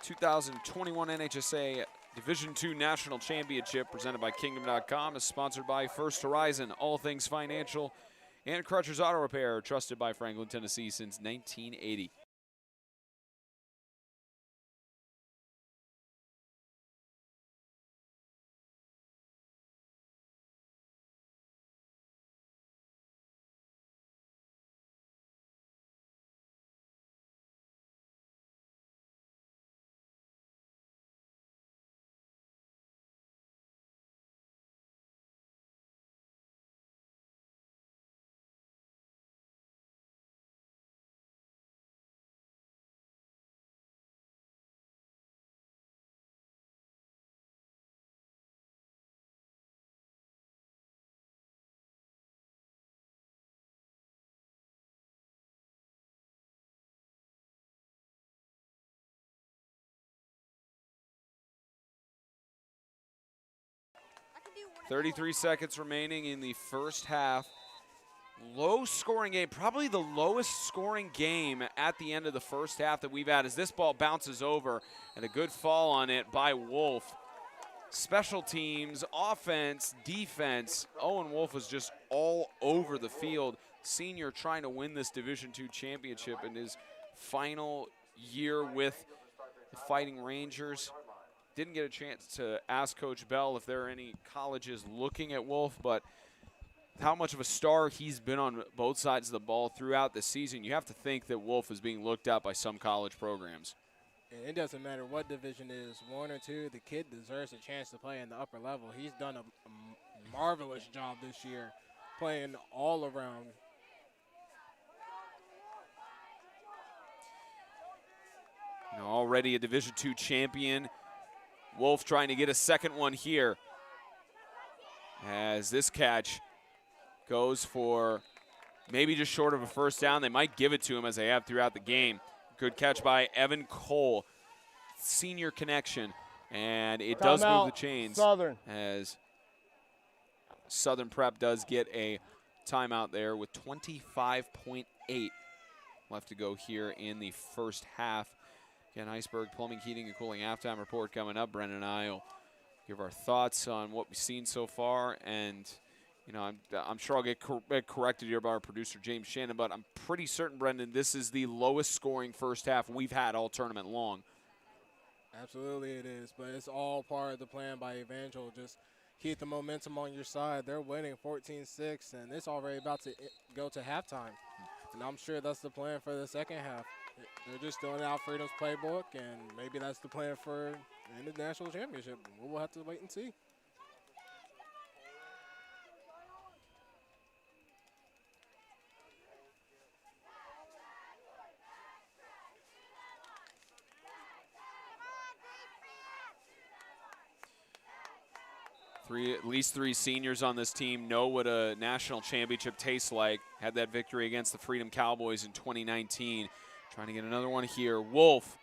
Speaker 1: 2021 NHSA Division II National Championship presented by Kingdom.com is sponsored by First Horizon, all things financial, and Crutcher's Auto Repair, trusted by Franklin, Tennessee since 1980.
Speaker 6: do
Speaker 1: 33 seconds remaining in the first half. Low scoring game, probably the lowest scoring game at the end of the first half that we've had as this ball bounces over and a good fall on it by Wolf. Special teams, offense, defense. Owen Wolf was just all over the field. Senior trying to win this Division II championship in his final year with the Fighting Rangers. Didn't get a chance to ask Coach Bell if there are any colleges looking at Wolf, but how much of a star he's been on both sides of the ball throughout the season, you have to think that Wolf is being looked at by some college programs.
Speaker 2: And it doesn't matter what division it is, 1 or 2, the kid deserves a chance to play in the upper level. He's done a marvelous job this year playing all around.
Speaker 1: You know, already a Division II champion. Wolf trying to get a second one here as this catch goes for maybe just short of a first down. They might give it to him as they have throughout the game. Good catch by Evan Cole. Senior connection. And it does move the
Speaker 3: Timeout,
Speaker 1: chains
Speaker 3: Southern.
Speaker 1: as Southern Prep does get a timeout there with 25.8 left to go here in the first half. Again, Iceberg Plumbing, Heating, and Cooling halftime report coming up. Brendan and I will give our thoughts on what we've seen so far. And, you know, I'm sure I'll get corrected here by our producer, James Shannon, but I'm pretty certain, Brendan, this is the lowest scoring first half we've had all tournament long.
Speaker 2: Absolutely it is, but it's all part of the plan by Evangel. Just keep the momentum on your side. They're winning 14-6, and it's already about to go to halftime. And I'm sure that's the plan for the second half. They're just doing out Freedom's playbook, and maybe that's the plan for the national championship. We'll have to wait and see.
Speaker 1: At least three seniors on this team know what a national championship tastes like. Had that victory against the Freedom Cowboys in 2019. Trying to get another one here. Wolf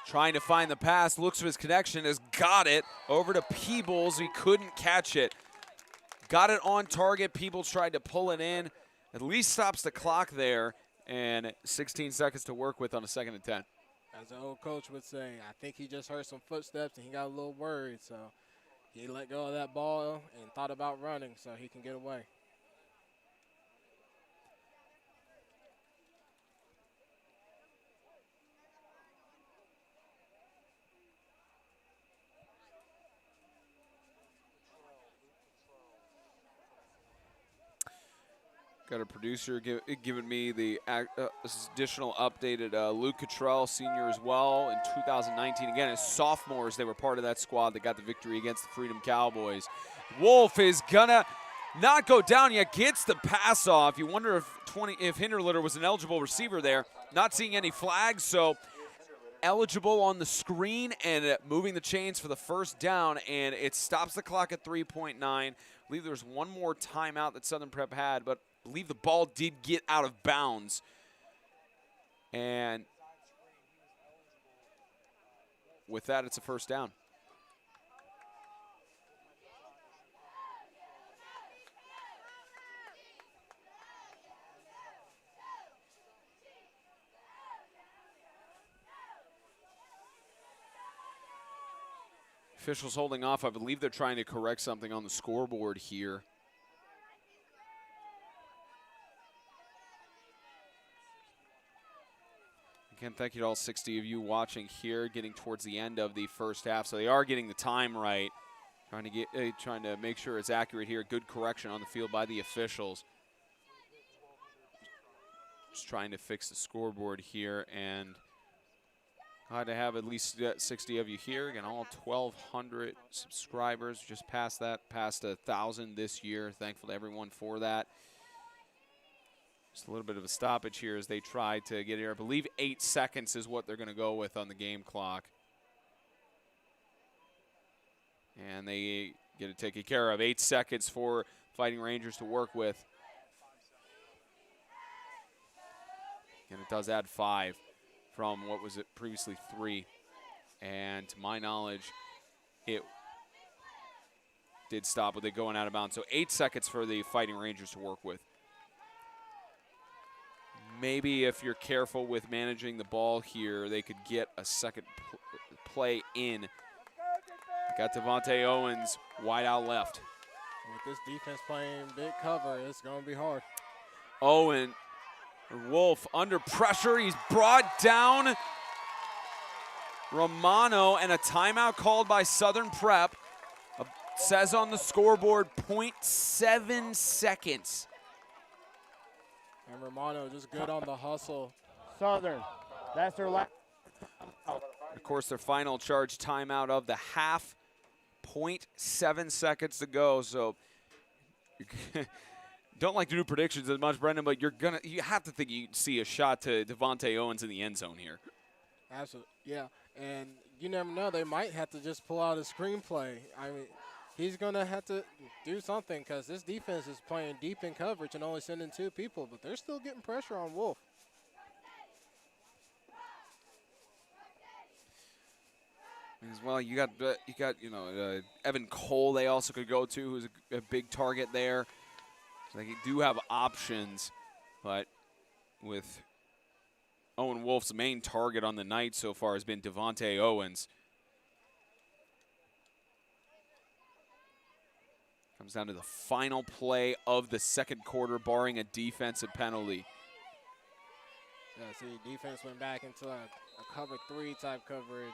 Speaker 1: trying to find the pass. Looks for his connection. Has got it. Over to Peebles. He couldn't catch it. Got it on target. Peebles tried to pull it in. At least stops the clock there. And 16 seconds to work with on a 2nd and 10.
Speaker 2: As the old coach would say, I think he just heard some footsteps and he got a little worried. So he let go of that ball and thought about running so he can get away.
Speaker 1: Got a producer giving me the additional updated Luke Cottrell, senior as well, in 2019. Again, as sophomores, they were part of that squad that got the victory against the Freedom Cowboys. Wolf is gonna not go down yet, gets the pass off. You wonder if Hinderlitter was an eligible receiver there. Not seeing any flags, so eligible on the screen and moving the chains for the first down, and it stops the clock at 3.9. I believe there's one more timeout that Southern Prep had, but I believe the ball did get out of bounds. And with that, it's a first down. Officials holding off. I believe they're trying to correct something on the scoreboard here. Again, thank you to all 60 of you watching here, getting towards the end of the first half. So they are getting the time right, trying to make sure it's accurate here. Good correction on the field by the officials. Just trying to fix the scoreboard here, and glad to have at least 60 of you here. Again, all 1,200 subscribers, just past 1,000 this year. Thankful to everyone for that. Just a little bit of a stoppage here as they try to get here. I believe 8 seconds is what they're going to go with on the game clock. And they get it taken care of. 8 seconds for Fighting Rangers to work with. And it does add 5 from what was it previously 3. And to my knowledge, it did stop with it going out of bounds. So 8 seconds for the Fighting Rangers to work with. Maybe if you're careful with managing the ball here, they could get a second play in. Got Devontae Owens wide out left.
Speaker 2: With this defense playing big cover, it's going to be hard.
Speaker 1: Wolf under pressure. He's brought down. Romano, and a timeout called by Southern Prep. Says on the scoreboard 0.7 seconds.
Speaker 2: And Romano just good on the hustle.
Speaker 3: Southern, that's their last.
Speaker 1: Of course, their final charge timeout of the half. 0.7 seconds to go. So don't like to do predictions as much, Brendan, but you have to think you see a shot to Devontae Owens in the end zone here.
Speaker 2: Absolutely, yeah. And you never know, they might have to just pull out a screenplay. I mean, he's going to have to do something because this defense is playing deep in coverage and only sending 2 people, but they're still getting pressure on Wolf.
Speaker 1: As well, you got Evan Cole. They also could go to, who's a big target there. So they do have options, but with Owen Wolf's main target on the night so far has been Devontae Owens. Comes down to the final play of the second quarter, barring a defensive penalty.
Speaker 2: Yeah, see, defense went back into a cover 3 type coverage.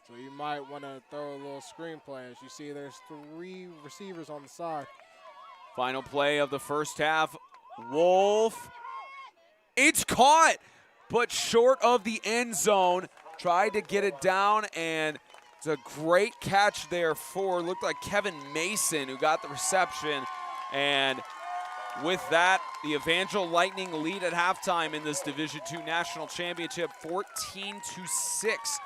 Speaker 2: So you might want to throw a little screenplay. As you see, there's 3 receivers on the side.
Speaker 1: Final play of the first half. Wolf. It's caught, but short of the end zone. Tried to get it down, and it's a great catch there for, looked like Kevin Mason, who got the reception. And with that, the Evangel Lightning lead at halftime in this Division II National Championship, 14-6.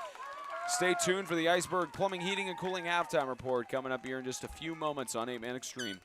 Speaker 1: Stay tuned for the Iceberg Plumbing, Heating, and Cooling halftime report coming up here in just a few moments on 8-Man Extreme.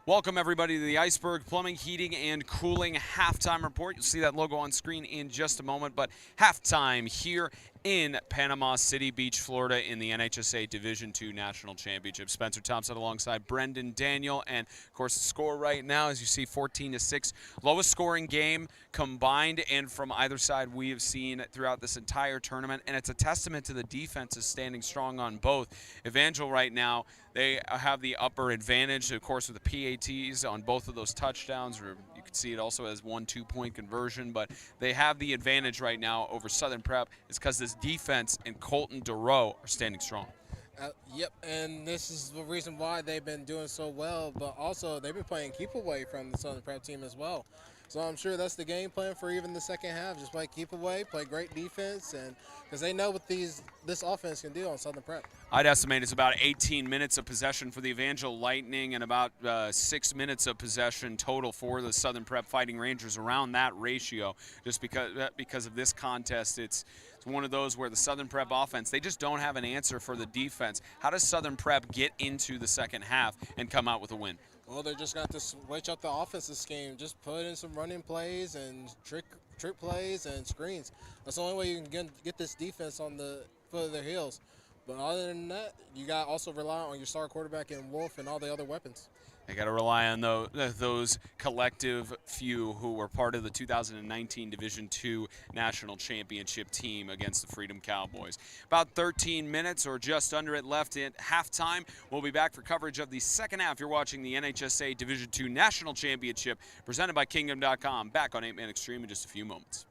Speaker 1: Welcome, everybody, to the Iceberg Plumbing, Heating, and Cooling halftime report. You'll see that logo on screen in just a moment, but halftime here in Panama City Beach, Florida, in the NHSA Division II National Championship. Spencer Thompson alongside Brendan Daniel, and of course the score right now, as you see, 14-6, lowest scoring game combined and from either side we have seen throughout this entire tournament, and it's a testament to the defenses standing strong on both. Evangel right now, they have the upper advantage, of course, with the PATs on both of those touchdowns. Or you can see it also as 1 2-point conversion, but they have the advantage right now over Southern Prep. It's because this defense and Colton DeRoe are standing strong.
Speaker 2: Yep, and this is the reason why they've been doing so well, but also they've been playing keep away from the Southern Prep team as well. So I'm sure that's the game plan for even the second half. Just play keep away, play great defense, and because they know what this offense can do on Southern Prep.
Speaker 1: I'd estimate it's about 18 minutes of possession for the Evangel Lightning and about 6 minutes of possession total for the Southern Prep Fighting Rangers, around that ratio. Just because of this contest, it's one of those where the Southern Prep offense, they just don't have an answer for the defense. How does Southern Prep get into the second half and come out with a win?
Speaker 2: Well, they just got to switch up the offensive scheme. Just put in some running plays and trick plays and screens. That's the only way you can get this defense on the foot of their heels. But other than that, you got to also rely on your star quarterback in Wolf and all the other weapons.
Speaker 1: They got to rely on those collective few who were part of the 2019 Division II National Championship team against the Freedom Cowboys. About 13 minutes or just under it left at halftime. We'll be back for coverage of the second half. You're watching the NHSA Division II National Championship presented by Kingdom.com. Back on 8-Man Extreme in just a few moments.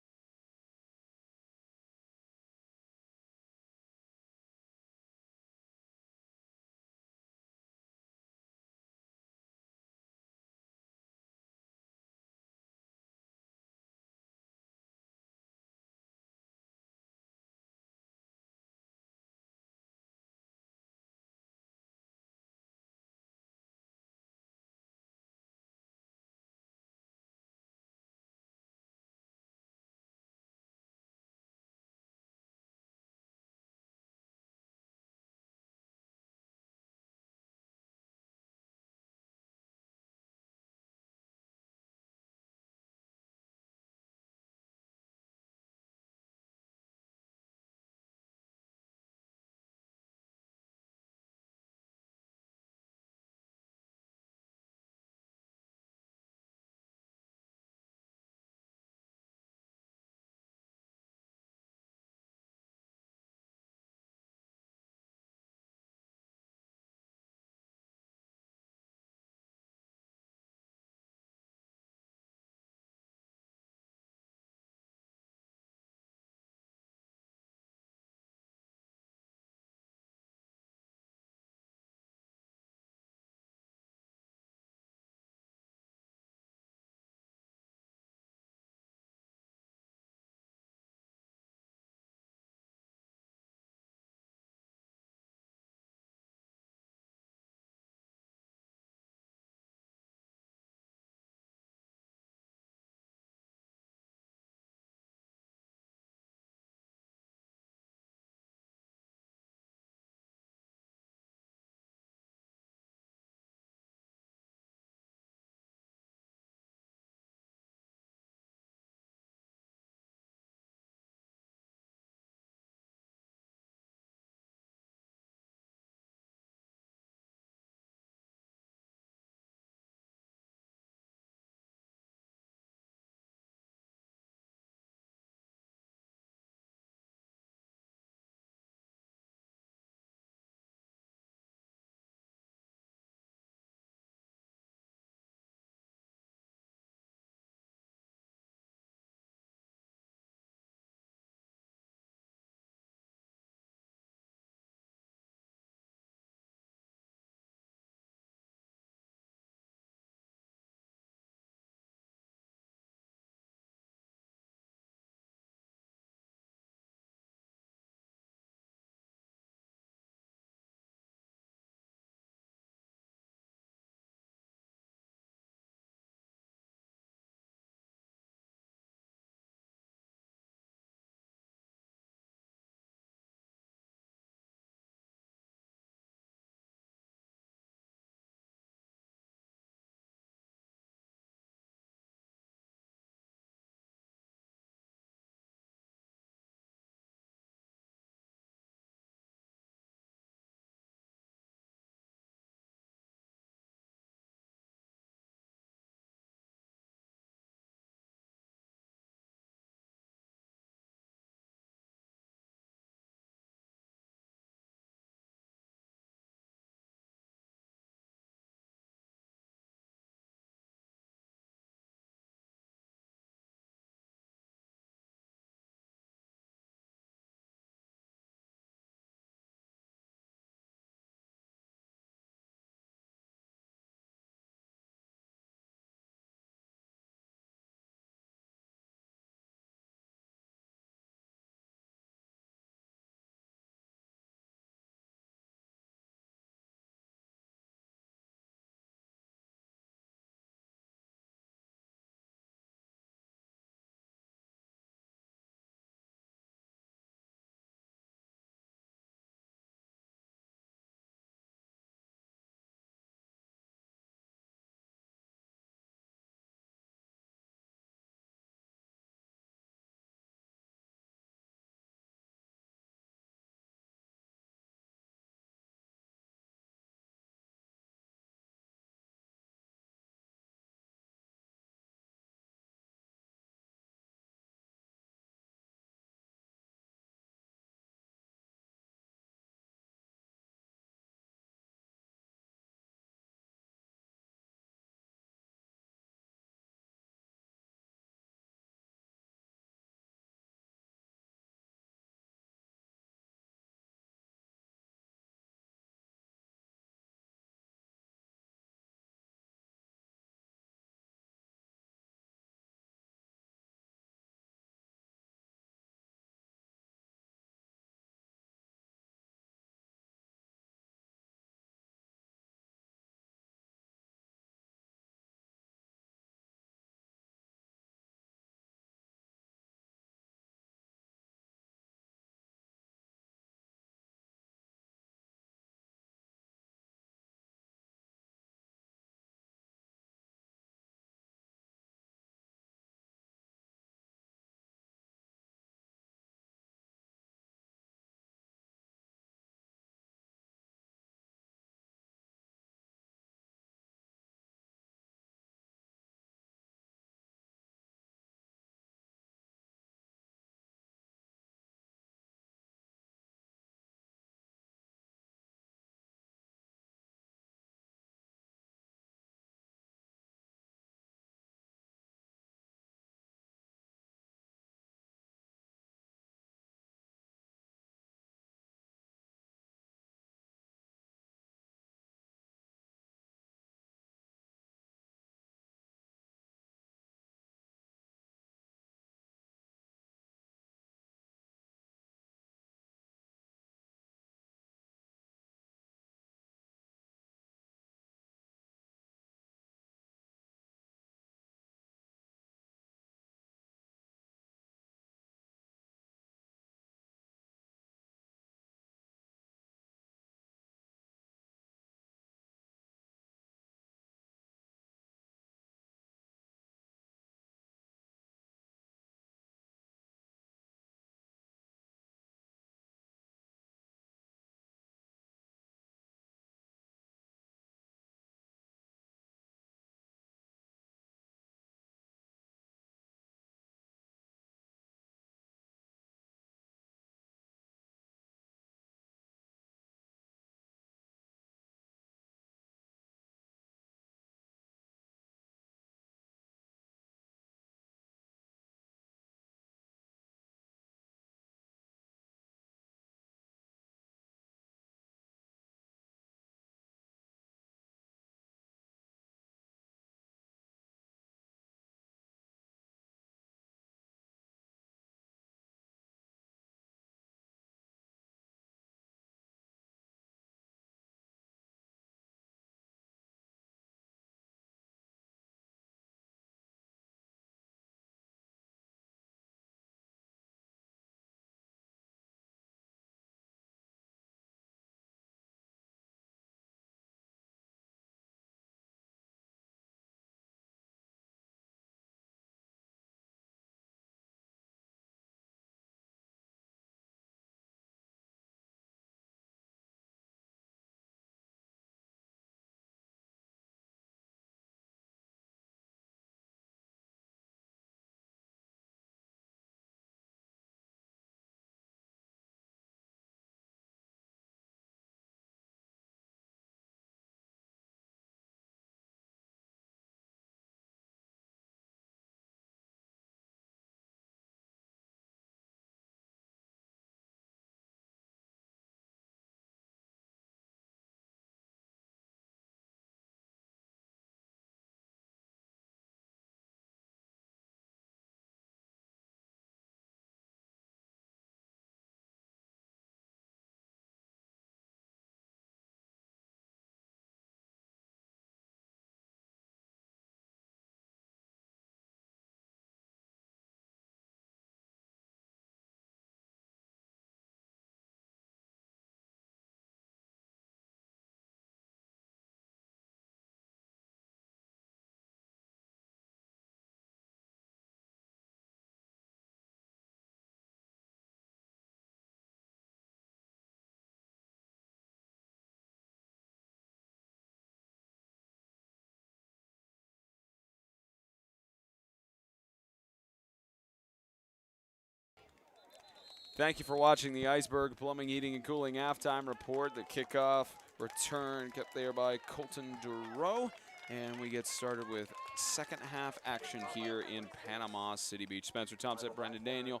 Speaker 1: Thank you for watching the Iceberg Plumbing, Heating, and Cooling halftime report. The kickoff return kept there by Colton Duro. And we get started with second half action here in Panama City Beach. Spencer Thompson, Brendan Daniel,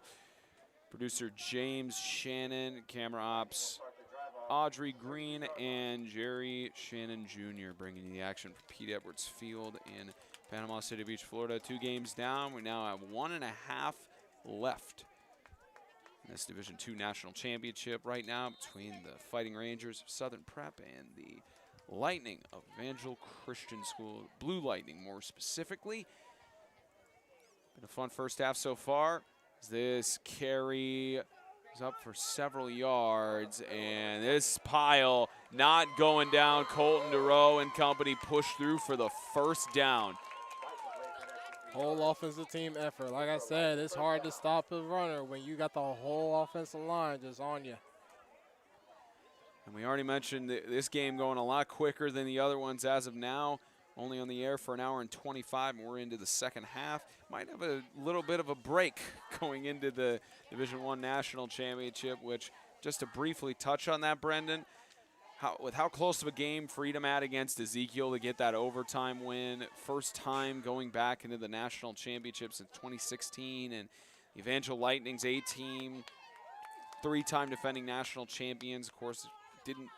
Speaker 1: producer James Shannon, camera ops Audrey Green, and Jerry Shannon Jr. bringing you the action for Pete Edwards Field in Panama City Beach, Florida. 2 games down. We now have 1.5 left in this Division II National Championship right now between the Fighting Rangers of Southern Prep and the Lightning of Evangel Christian School, Blue Lightning more specifically. Been a fun first half so far. This carry is up for several yards, and this pile not going down. Colton Duro and company push through for the first down.
Speaker 2: Whole offensive team effort. Like I said, it's hard to stop a runner when you got the whole offensive line just on you.
Speaker 1: And we already mentioned this game going a lot quicker than the other ones as of now. Only on the air for 1 hour and 25, and we're into the second half. Might have a little bit of a break going into the Division I National Championship, which, just to briefly touch on that, Brendan, with how close of a game Freedom had against Ezekiel to get that overtime win, first time going back into the National Championship since 2016, and the Evangel Lightning's A-team, 3-time defending national champions, of course, didn't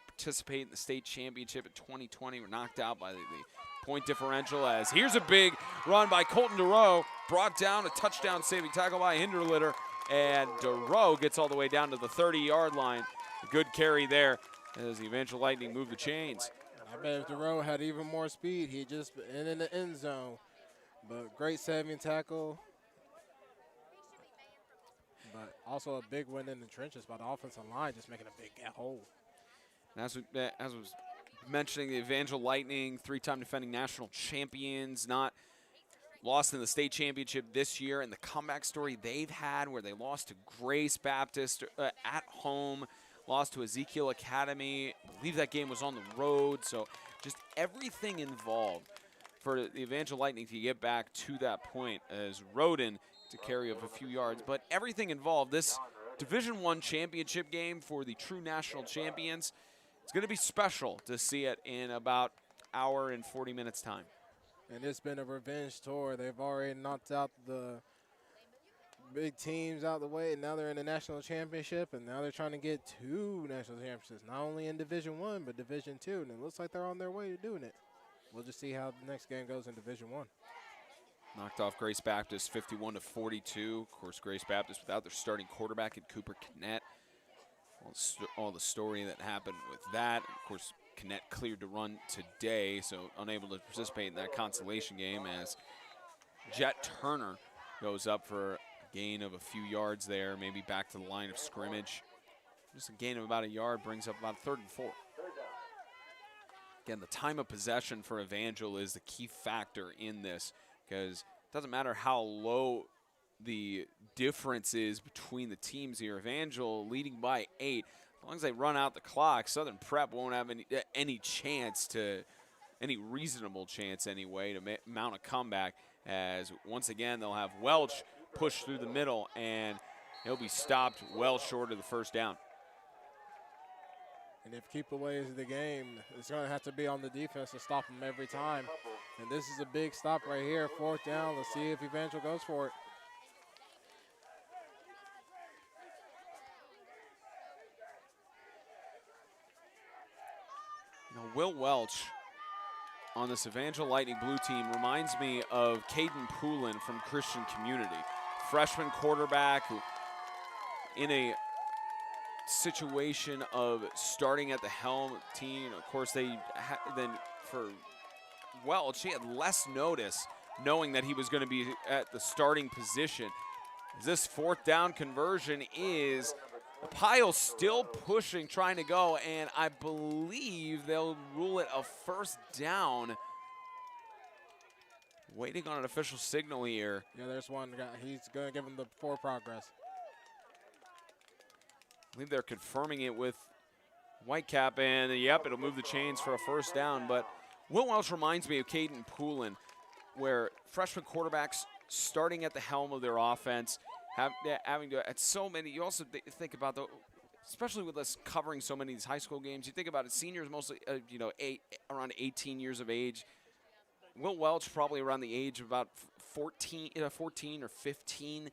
Speaker 1: participate in the state championship in 2020. Were knocked out by the point differential, as here's a big run by Colton Duro, brought down, a touchdown saving tackle by Hinderlitter, and Duro gets all the way down to the 30-yard line. A good carry there as the Evangel Lightning move the chains.
Speaker 2: I bet if Duro had even more speed, he'd just been in the end zone. But great saving tackle. But also a big win in the trenches by the offensive line, just making a big hole.
Speaker 1: And as I was mentioning, the Evangel Lightning, 3-time defending national champions, not lost in the state championship this year, and the comeback story they've had where they lost to Grace Baptist at home, lost to Ezekiel Academy. I believe that game was on the road, so just everything involved for the Evangel Lightning to get back to that point, as Roden to carry of a few yards, but everything involved. This Division I championship game for the true national champions, it's going to be special to see it in about an hour and 40 minutes time.
Speaker 2: And it's been a revenge tour. They've already knocked out the big teams out the way, and now they're in the national championship, and now they're trying to get 2 national championships, not only in Division I, but Division II, and it looks like they're on their way to doing it. We'll just see how the next game goes in Division I.
Speaker 1: Knocked off Grace Baptist 51-42. Of course, Grace Baptist without their starting quarterback in Cooper Kinnett. All the story that happened with that. Of course, Kinnett cleared to run today, so unable to participate in that consolation game, as Jet Turner goes up for a gain of a few yards there, maybe back to the line of scrimmage. Just a gain of about a yard brings up about 3rd and 4. Again, the time of possession for Evangel is the key factor in this, because it doesn't matter how low the difference is between the teams here. Evangel leading by 8. As long as they run out the clock, Southern Prep won't have any chance to, any reasonable chance anyway, to mount a comeback, as once again they'll have Welch push through the middle, and he'll be stopped well short of the first down.
Speaker 2: And if keep away is the game, it's going to have to be on the defense to stop them every time. And this is a big stop right here, 4th down. Let's see if Evangel goes for it.
Speaker 1: You know, Will Welch on this Evangel Lightning blue team reminds me of Caden Poulin from Christian Community. Freshman quarterback who, in a situation of starting at the helm team, of course then for Welch, he had less notice knowing that he was going to be at the starting position. This 4th down conversion is the pile still pushing, trying to go, and I believe they'll rule it a first down. Waiting on an official signal here.
Speaker 2: Yeah, there's one guy. He's going to give him the 4 progress.
Speaker 1: I believe they're confirming it with Whitecap, and yep, it'll move the chains for a first down. But Will Welch reminds me of Caden Poulin, where freshman quarterbacks starting at the helm of their offense, having to at so many. You also think about especially with us covering so many of these high school games. You think about it, seniors mostly, around 18 years of age. Will Welch probably around the age of about 14 or 15.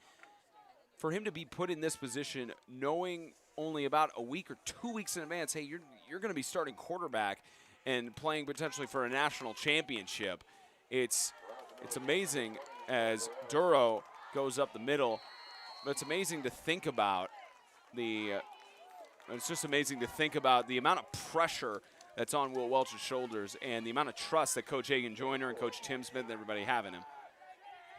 Speaker 1: For him to be put in this position, knowing only about a week or 2 weeks in advance, hey, you're going to be starting quarterback and playing potentially for a national championship. It's amazing as Duro goes up the middle, but it's amazing to think about it's just amazing to think about the amount of pressure that's on Will Welch's shoulders and the amount of trust that Coach Hagan Joyner and Coach Tim Smith and everybody have in him.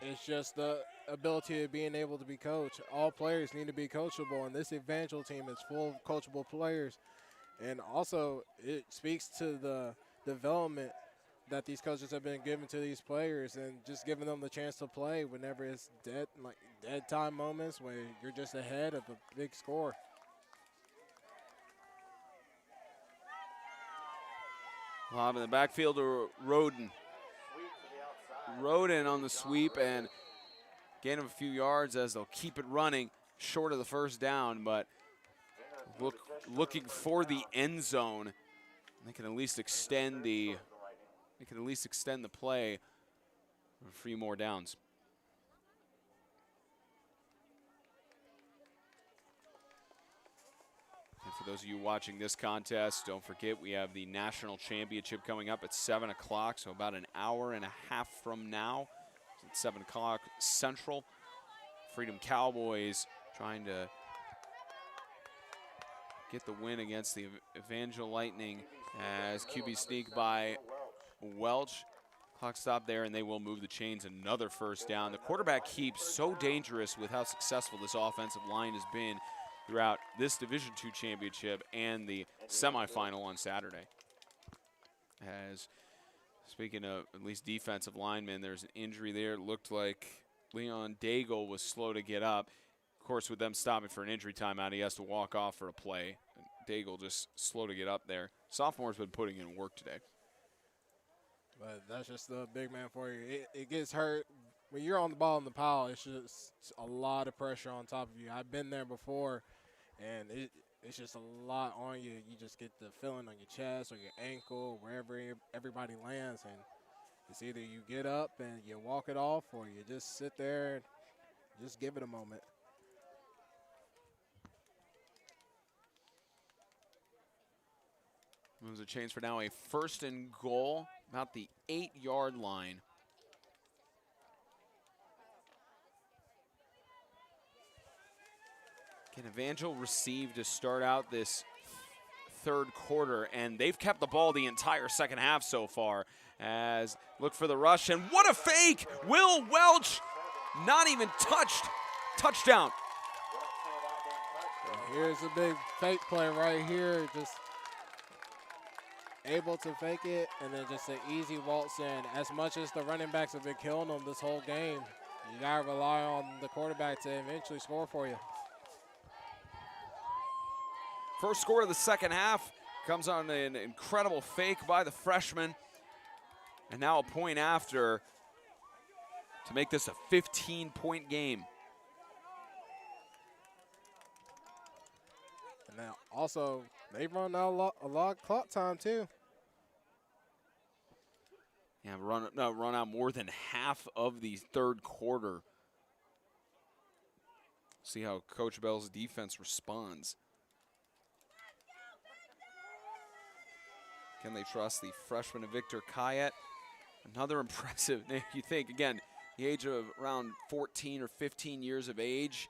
Speaker 2: It's just the ability of being able to be coached. All players need to be coachable, and this Evangel team is full of coachable players. And also, it speaks to the development that these coaches have been given to these players and just giving them the chance to play whenever it's dead time moments where you're just ahead of a big score.
Speaker 1: Lob in the backfield to Roden. Roden on the sweep and gain of a few yards as they'll keep it running short of the first down, but looking for the end zone. They can at least extend the play for a few more downs. And for those of you watching this contest, don't forget we have the national championship coming up at 7 o'clock, so about an hour and a half from now. It's at 7 o'clock Central. Freedom Cowboys trying to get the win against the Evangel Lightning as QB sneak by Welch. Clock stop there, and they will move the chains. Another first down. The quarterback keeps so dangerous with how successful this offensive line has been throughout this Division II championship and the semifinal on Saturday. As speaking of at least defensive linemen, there's an injury there. It looked like Leon Daigle was slow to get up. Of course, with them stopping for an injury timeout, he has to walk off for a play. Daigle just slow to get up there. Sophomore's been putting in work today.
Speaker 2: But that's just the big man for you. It gets hurt. When you're on the ball in the pile, it's just a lot of pressure on top of you. I've been there before, and it's just a lot on you. You just get the feeling on your chest or your ankle, wherever everybody lands, and it's either you get up and you walk it off or you just sit there and just give it a moment.
Speaker 1: Moves the chains for now a 1st and goal, about the 8-yard line. Can Evangel receive to start out this third quarter, and they've kept the ball the entire second half so far. As look for the rush, and what a fake! Will Welch not even touched. Touchdown.
Speaker 2: Here's a big fake play right here. Just able to fake it, and then just an easy waltz in. As much as the running backs have been killing them this whole game, you got to rely on the quarterback to eventually score for you.
Speaker 1: First score of the second half comes on an incredible fake by the freshman. And now a point after to make this a 15-point game.
Speaker 2: And now also, they've run out a lot of clock time too.
Speaker 1: Yeah, run out more than half of the third quarter. See how Coach Bell's defense responds. Can they trust the freshman Victor Kayet? Another impressive, you think, again, the age of around 14 or 15 years of age,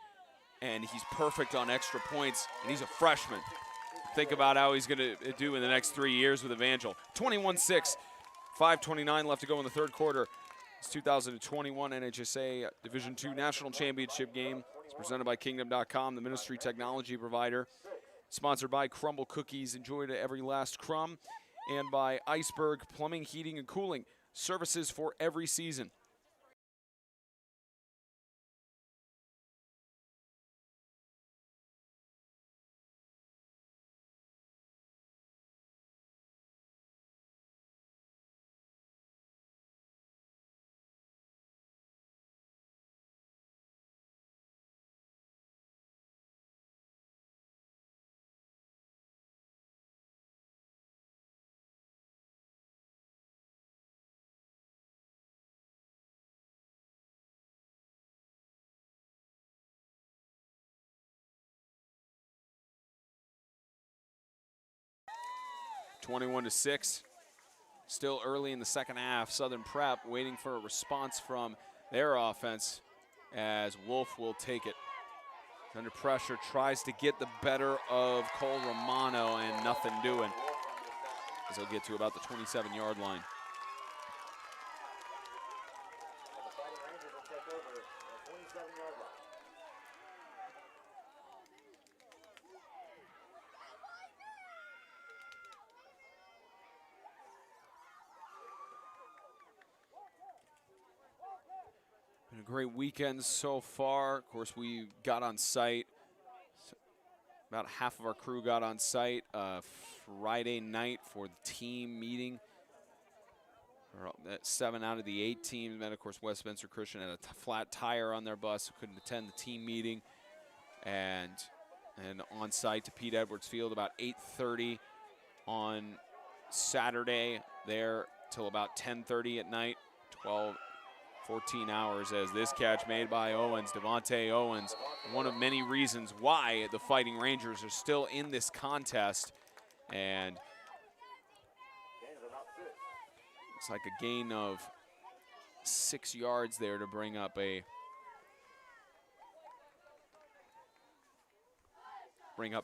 Speaker 1: and he's perfect on extra points, and he's a freshman. Think about how he's going to do in the next 3 years with Evangel. 21-6, 5:29 left to go in the third quarter. It's 2021 NHSA Division II National Championship game. It's presented by Kingdom.com, the ministry technology provider. Sponsored by Crumble Cookies. Enjoy to every last crumb. And by Iceberg Plumbing, Heating, and Cooling. Services for every season. 21-6. Still early in the second half. Southern Prep waiting for a response from their offense as Wolf will take it. Under pressure, tries to get the better of Cole Romano and nothing doing as he'll get to about the 27-yard line. Been a great weekend so far. Of course, we got on site. About half of our crew got on site Friday night for the team meeting. 7 out of the 8 teams met. Of course, West Spencer Christian had a flat tire on their bus, so couldn't attend the team meeting. And on site to Pete Edwards Field about 8:30 on Saturday there till about 10:30 at night. 14 hours as this catch made by Owens, Devontae Owens, one of many reasons why the Fighting Rangers are still in this contest. And it's like a gain of 6 yards there to bring up a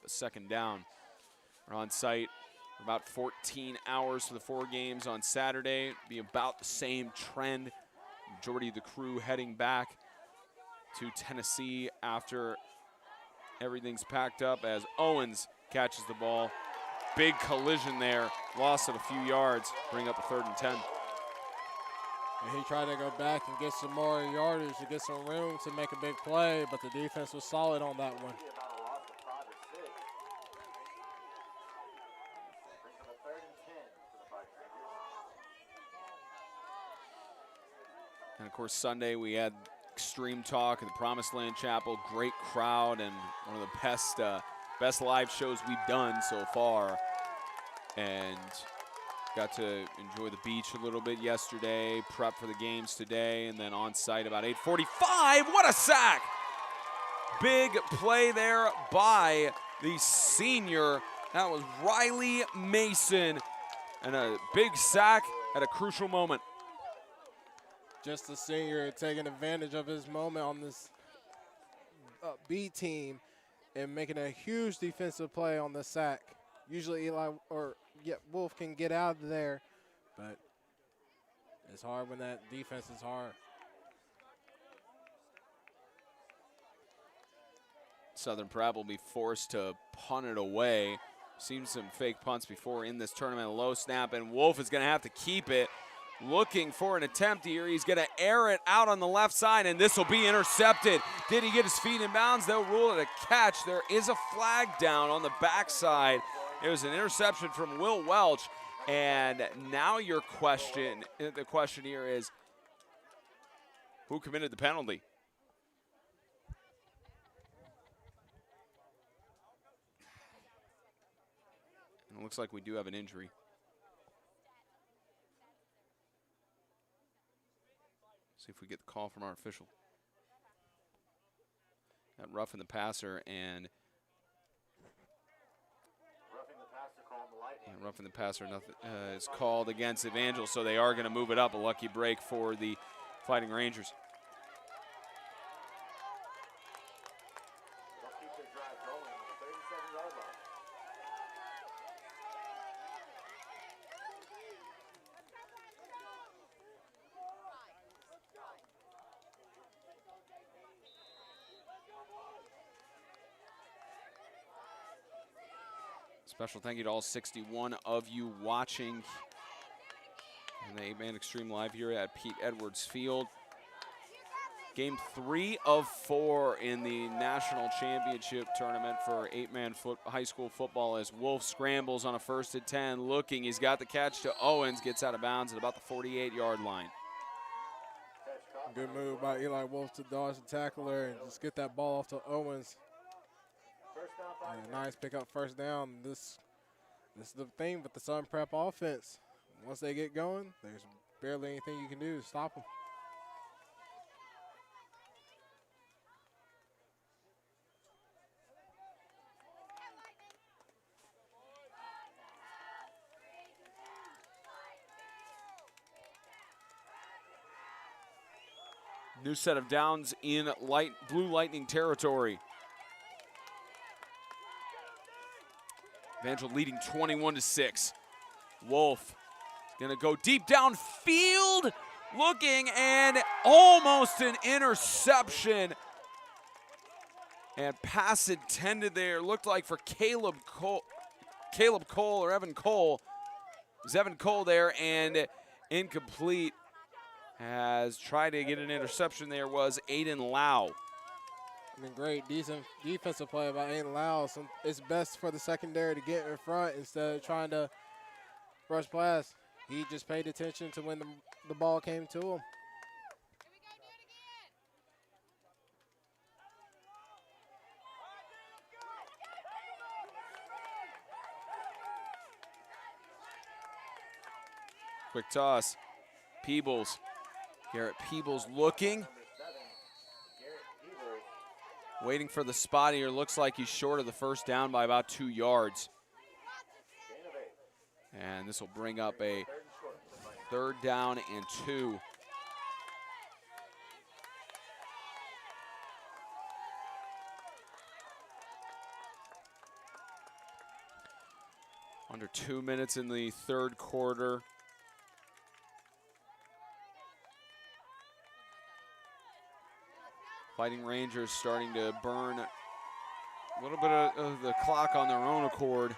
Speaker 1: second down. We're on site for about 14 hours for the 4 games on Saturday. Be about the same trend. Majority of the crew heading back to Tennessee after everything's packed up as Owens catches the ball. Big collision there, loss of a few yards, bring up a 3rd and 10.
Speaker 2: And he tried to go back and get some more yardage to get some room to make a big play, but the defense was solid on that one.
Speaker 1: And of course, Sunday we had Extreme Talk at the Promised Land Chapel. Great crowd and one of the best live shows we've done so far. And got to enjoy the beach a little bit yesterday, prep for the games today, and then on site about 8:45. What a sack! Big play there by the senior. That was Riley Mason. And a big sack at a crucial moment.
Speaker 2: Just the senior taking advantage of his moment on this B team and making a huge defensive play on the sack. Usually Wolf can get out of there, but it's hard when that defense is hard.
Speaker 1: Southern Prep will be forced to punt it away. Seen some fake punts before in this tournament. A low snap, and Wolf is going to have to keep it. Looking for an attempt here. He's going to air it out on the left side, and this will be intercepted. Did he get his feet in bounds? They'll rule it a catch. There is a flag down on the backside. It was an interception from Will Welch. And now the question here is, who committed the penalty? And it looks like we do have an injury. See if we get the call from our official. That roughing the passer and roughing the passer nothing is called against Evangel, so they are going to move it up. A lucky break for the Fighting Rangers. Special thank you to all 61 of you watching in the 8-Man Extreme Live here at Pete Edwards Field. Game 3 of 4 in the National Championship Tournament for 8-man high school football as Wolf scrambles on a 1st and 10. Looking, he's got the catch to Owens, gets out of bounds at about the 48-yard line.
Speaker 2: Good move by Eli Wolf to dodge the tackler and just get that ball off to Owens. And a nice pickup 1st down. This is the thing with the Southern Prep offense. Once they get going, there's barely anything you can do to stop them.
Speaker 1: New set of downs in Blue Lightning territory. Evangel leading 21-6. Wolf gonna go deep downfield, looking, and almost an interception. And pass intended there, looked like for Caleb Cole or Evan Cole. It was Evan Cole there, and incomplete. Has tried to get an interception there was Aiden Lau.
Speaker 2: I mean, great, decent defensive play by Aiden Lau. It's best for the secondary to get in front instead of trying to rush pass. He just paid attention to when the ball came to him.
Speaker 1: Quick toss. Peebles. Garrett Peebles looking. Waiting for the spot here. Looks like he's short of the first down by about 2 yards. And this will bring up a 3rd down and 2. Under 2 minutes in the 3rd quarter. Fighting Rangers starting to burn a little bit of the clock on their own accord.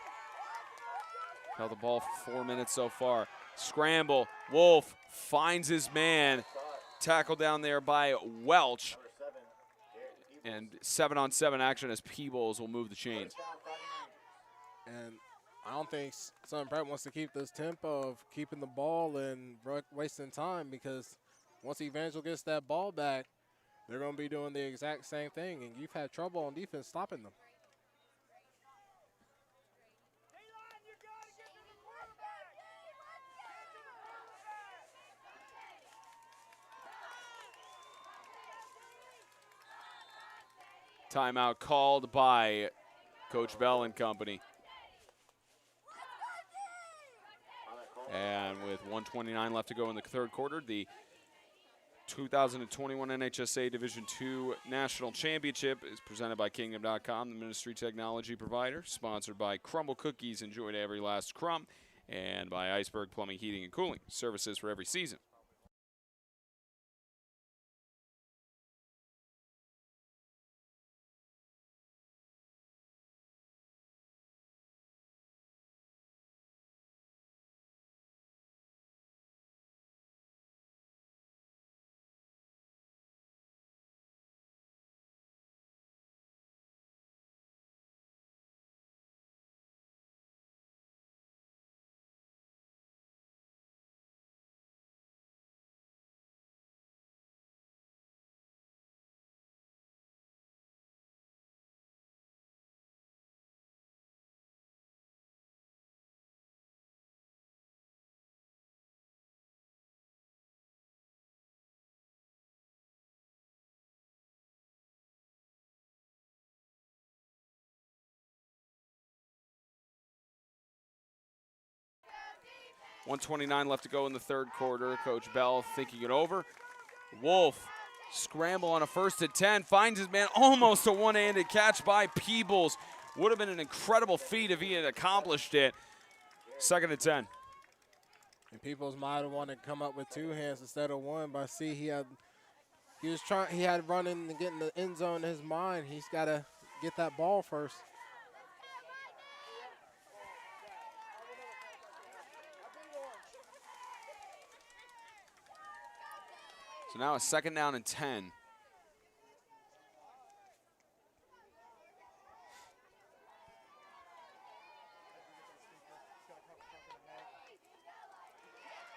Speaker 1: Held the ball for 4 minutes so far. Scramble. Wolf finds his man. Tackled down there by Welch. And 7-on-7 action as Peebles will move the chains.
Speaker 2: And I don't think Southern Prep wants to keep this tempo of keeping the ball and wasting time, because once Evangel gets that ball back, they're going to be doing the exact same thing, and you've had trouble on defense stopping them.
Speaker 1: Timeout called by Coach Bell and company. And with 1:29 left to go in the 3rd quarter, the 2021 NHSA Division II National Championship is presented by Kingdom.com, the ministry technology provider, sponsored by Crumble Cookies, enjoyed every last crumb, and by Iceberg Plumbing, Heating, and Cooling, services for every season. .129 left to go in the 3rd quarter. Coach Bell thinking it over. Wolf, scramble on a 1st and 10, finds his man, almost a one-handed catch by Peebles. Would have been an incredible feat if he had accomplished it. 2nd and 10.
Speaker 2: And Peebles might have wanted to come up with 2 hands instead of 1, but I see he had running and getting the end zone in his mind. He's got to get that ball first.
Speaker 1: So now a 2nd down and 10.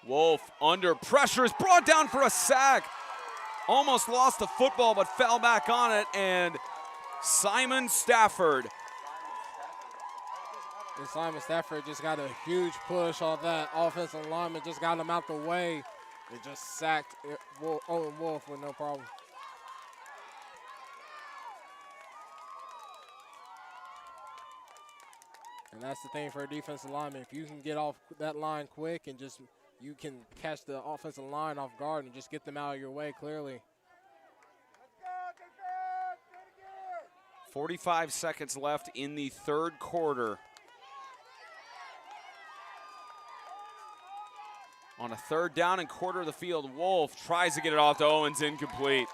Speaker 1: Wolf under pressure is brought down for a sack. Almost lost the football but fell back on it, and Simon Stafford.
Speaker 2: And Simon Stafford just got a huge push off that offensive lineman, just got him out the way. It just sacked Owen Wolf with no problem. And that's the thing for a defensive lineman. If you can get off that line quick and you can catch the offensive line off guard and just get them out of your way clearly.
Speaker 1: 45 seconds left in the third quarter. On a third down and quarter of the field, Wolf tries to get it off to Owens, incomplete.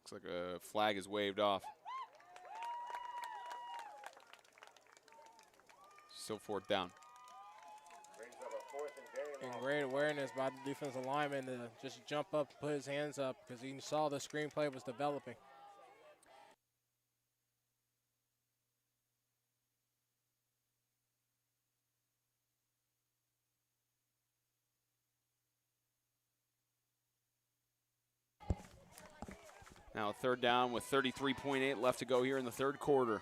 Speaker 1: Looks like a flag is waved off. Still fourth down.
Speaker 2: And great awareness by the defensive lineman to just jump up and put his hands up because he saw the screenplay was developing.
Speaker 1: Now third down with 33.8 left to go here in the third quarter.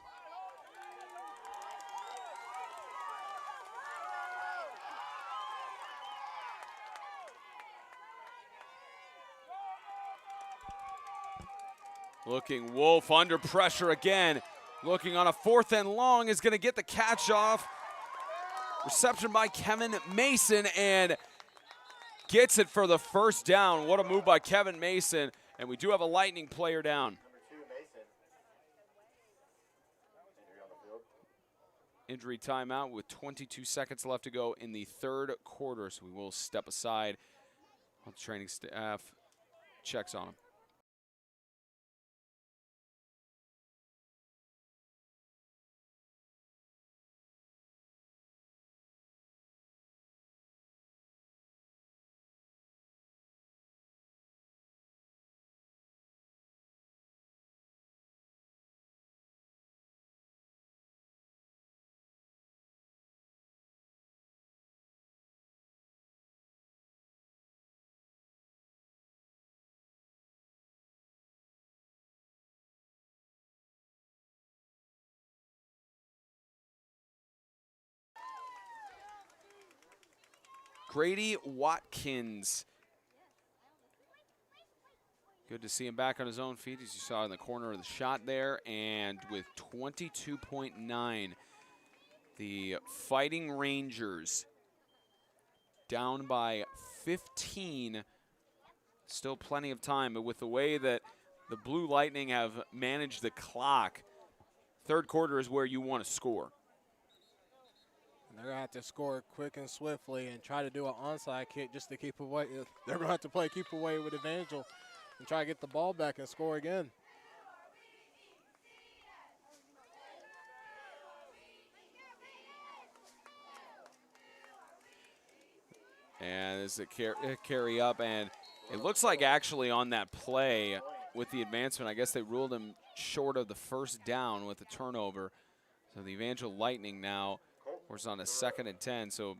Speaker 1: Looking Wolf under pressure again. Looking on a fourth and long, is going to get the catch off. Reception by Kevin Mason and gets it for the first down. What a move by Kevin Mason. And we do have a Lightning player down. Injury timeout with 22 seconds left to go in the third quarter. So we will step aside while the training staff checks on him. Grady Watkins. Good to see him back on his own feet, as you saw in the corner of the shot there. And with 22.9, the Fighting Rangers down by 15. Still plenty of time, but with the way that the Blue Lightning have managed the clock, third quarter is where you want to score.
Speaker 2: They're going to have to score quick and swiftly and try to do an onside kick just to keep away. They're going to have to play keep away with Evangel and try to get the ball back and score again.
Speaker 1: And this is a carry up, and it looks like actually on that play with the advancement, I guess they ruled him short of the first down with the turnover. So the Evangel Lightning now, of course, on a 2nd and 10, so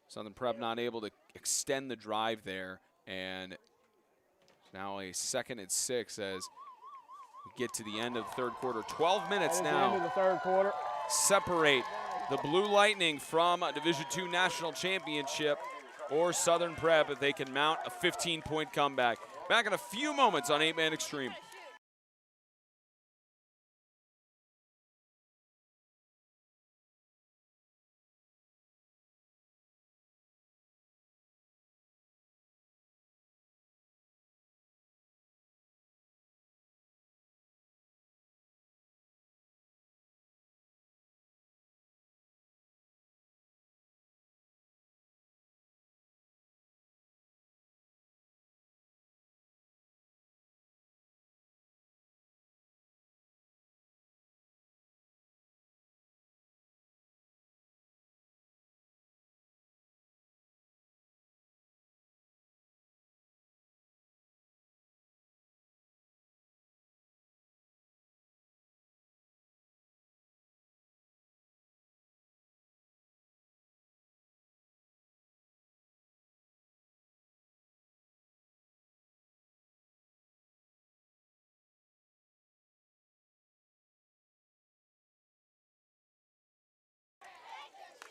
Speaker 1: Southern Prep not able to extend the drive there, and now a 2nd and 6 as we get to the end of the third quarter. 12 minutes now.
Speaker 3: End of the third quarter.
Speaker 1: Separate the Blue Lightning from a Division II National Championship or Southern Prep if they can mount a 15-point comeback. Back in a few moments on 8-Man Extreme.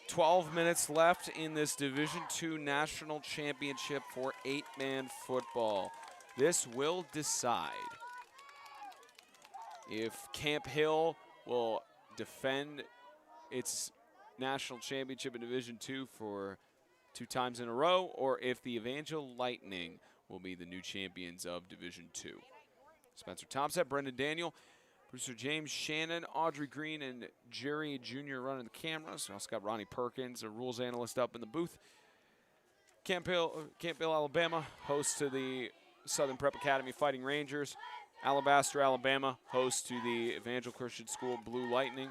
Speaker 1: $12 minutes left in this Division II National Championship for 8-man football. This will decide if Camp Hill will defend its national championship in Division II for 2 times in a row, or if the Evangel Lightning will be the new champions of Division II. Spencer Thompson, Brendan Daniel, producer James Shannon, Audrey Green, and Jerry Jr. running the cameras. We also got Ronnie Perkins, a rules analyst, up in the booth. Campbell, Alabama, host to the Southern Prep Academy Fighting Rangers. Alabaster, Alabama, host to the Evangel Christian School Blue Lightning.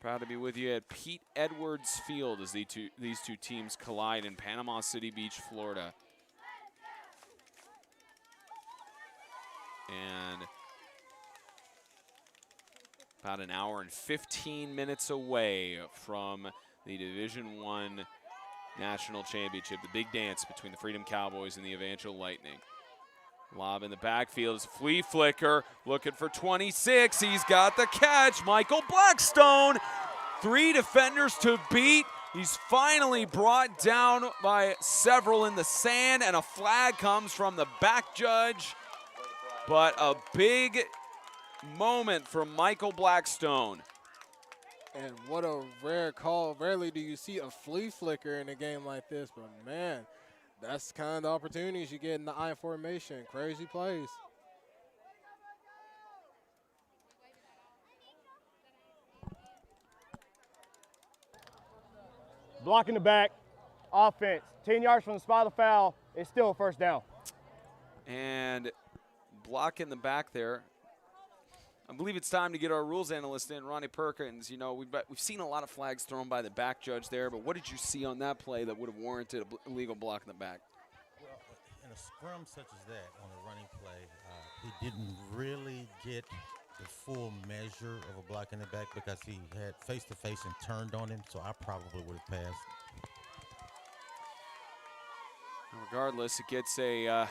Speaker 1: Proud to be with you at Pete Edwards Field as these two teams collide in Panama City Beach, Florida. And about an hour and 15 minutes away from the Division I National Championship, the big dance between the Freedom Cowboys and the Evangel Lightning. Lob in the backfield is flea flicker, looking for 26. He's got the catch. Michael Blackstone, 3 defenders to beat. He's finally brought down by several in the sand, and a flag comes from the back judge. But a big moment from Michael Blackstone.
Speaker 2: And what a rare call. Rarely do you see a flea flicker in a game like this, but man, that's kind of the opportunities you get in the I formation. Crazy plays.
Speaker 3: Blocking the back, offense, 10 yards from the spot of the foul, it's still a first down.
Speaker 1: And block in the back there. I believe it's time to get our rules analyst in, Ronnie Perkins. You know, we've seen a lot of flags thrown by the back judge there, but what did you see on that play that would have warranted a illegal block in the back?
Speaker 5: Well, in a scrum such as that, on a running play, he didn't really get the full measure of a block in the back because he had face-to-face and turned on him, so I probably would have passed.
Speaker 1: Regardless, it gets a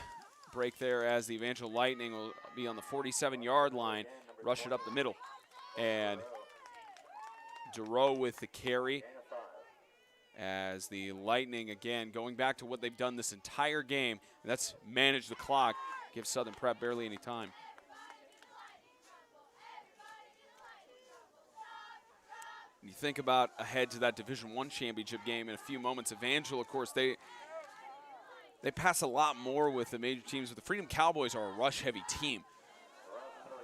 Speaker 1: break there as the Evangel Lightning will be on the 47-yard line, rush it up the middle. And Durow with the carry as the Lightning, again, going back to what they've done this entire game, and that's manage the clock, give Southern Prep barely any time. You think about ahead to that Division I championship game in a few moments. Evangel, of course, they pass a lot more with the major teams, but the Freedom Cowboys are a rush-heavy team.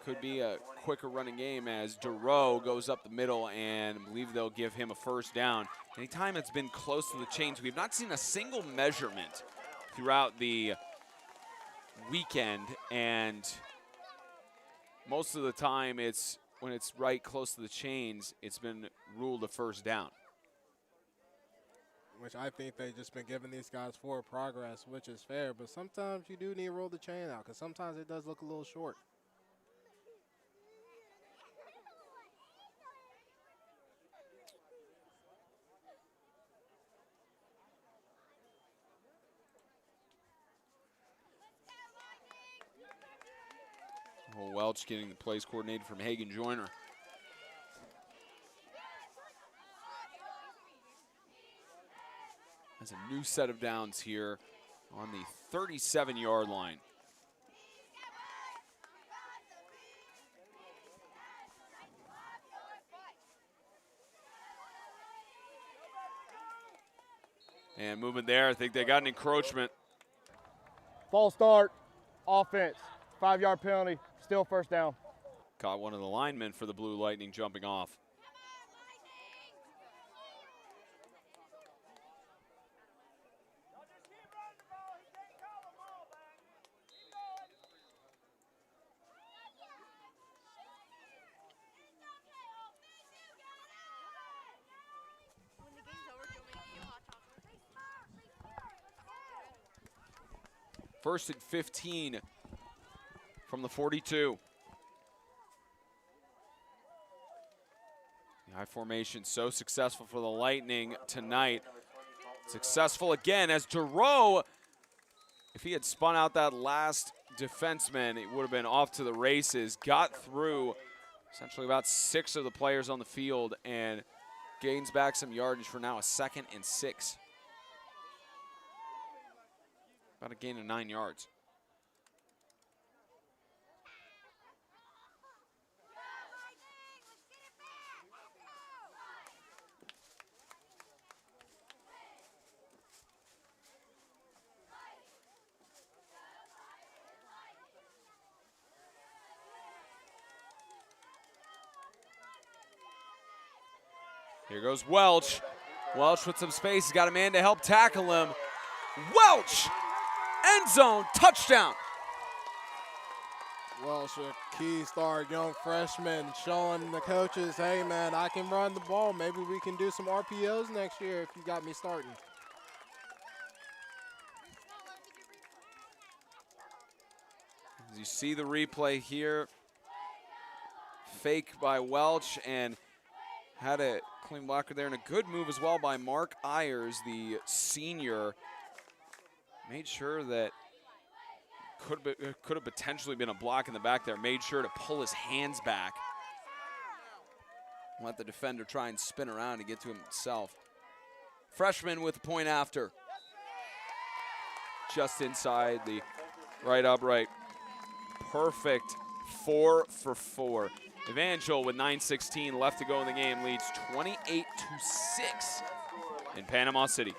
Speaker 1: Could be a quicker running game as Durow goes up the middle, and I believe they'll give him a first down. Anytime it's been close to the chains, we've not seen a single measurement throughout the weekend, and most of the time it's when it's right close to the chains, it's been ruled a first down.
Speaker 2: Which I think they've just been giving these guys forward progress, which is fair. But sometimes you do need to roll the chain out because sometimes it does look a little short.
Speaker 1: Well, Welch getting the plays coordinated from Hagen Joyner. That's a new set of downs here on the 37-yard line. And movement there, I think they got an encroachment.
Speaker 3: False start, offense, 5-yard penalty, still first down.
Speaker 1: Caught one of the linemen for the Blue Lightning jumping off. First and 15 from the 42. The high formation so successful for the Lightning tonight. Successful again as Durow, if he had spun out that last defenseman, it would have been off to the races. Got through essentially about 6 of the players on the field and gains back some yardage for now a 2nd and 6. About a gain of 9 yards. Here goes Welch. Welch with some space. He's got a man to help tackle him. Welch! End zone, touchdown.
Speaker 2: Welsh, a key star, young freshman, showing the coaches, hey man, I can run the ball. Maybe we can do some RPOs next year if you got me starting.
Speaker 1: As you see the replay here, fake by Welch and had a clean blocker there, and a good move as well by Mark Ayers, the senior. Made sure that could have potentially been a block in the back there. Made sure to pull his hands back. Let the defender try and spin around and get to himself. Freshman with the point after. Just inside the right upright. Perfect 4 for 4. Evangel with 9:16 left to go in the game leads 28-6 in Panama City.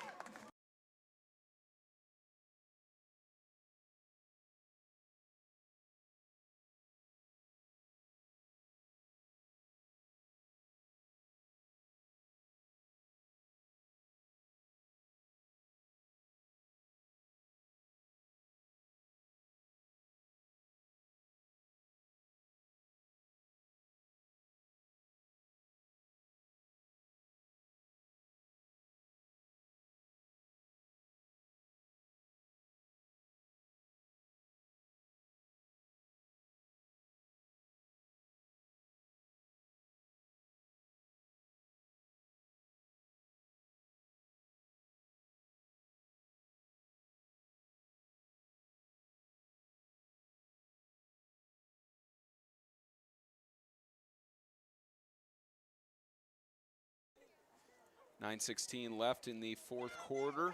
Speaker 1: .9:16 left in the fourth quarter.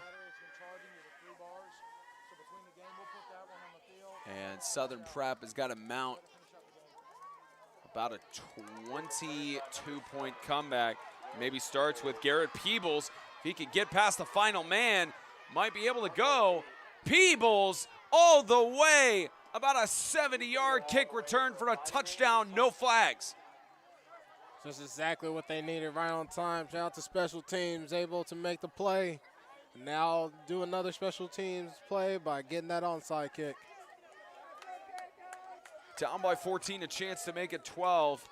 Speaker 1: And Southern Prep has got to mount about a 22-point comeback. Maybe starts with Garrett Peebles. If he could get past the final man, might be able to go. Peebles all the way. About a 70-yard kick return for a touchdown, no flags.
Speaker 2: Just exactly what they needed, right on time. Shout out to special teams, able to make the play. Now do another special teams play by getting that onside kick.
Speaker 1: Down by 14, a chance to make it 12.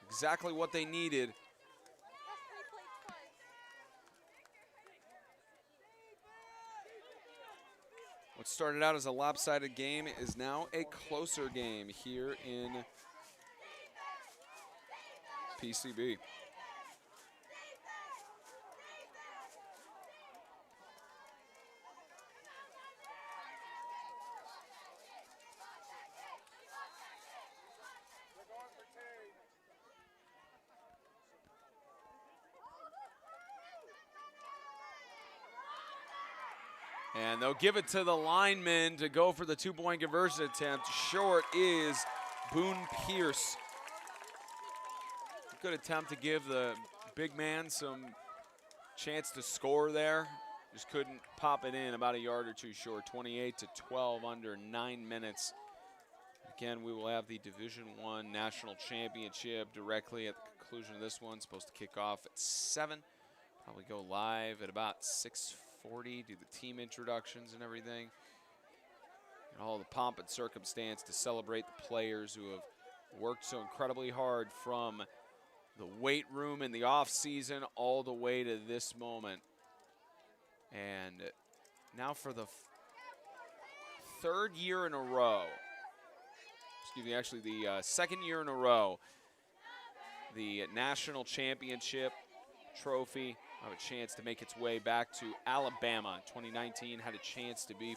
Speaker 1: Exactly what they needed. What started out as a lopsided game is now a closer game here in PCB. And they'll give it to the lineman to go for the two-point conversion attempt. Short is Boone Pierce. Good attempt to give the big man some chance to score there. Just couldn't pop it in, about a yard or two short. 28-12, under 9 minutes. Again, we will have the Division I National Championship directly at the conclusion of this one. Supposed to kick off at 7. Probably go live at about 6:40, do the team introductions and everything. And all the pomp and circumstance to celebrate the players who have worked so incredibly hard from the weight room in the off season all the way to this moment. And now for the third year in a row, excuse me, actually the second year in a row, the national championship trophy have a chance to make its way back to Alabama. 2019 had a chance to be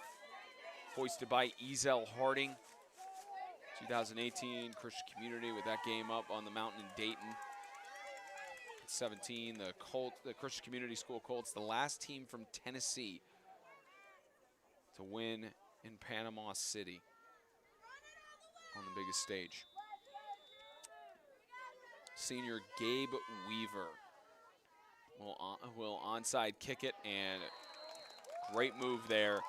Speaker 1: hoisted by Ezel Harding. 2018 Christian Community with that game up on the mountain in Dayton. 17, the Christian Community School Colts, the last team from Tennessee to win in Panama City on the biggest stage. Senior Gabe Weaver will onside kick it, and great move there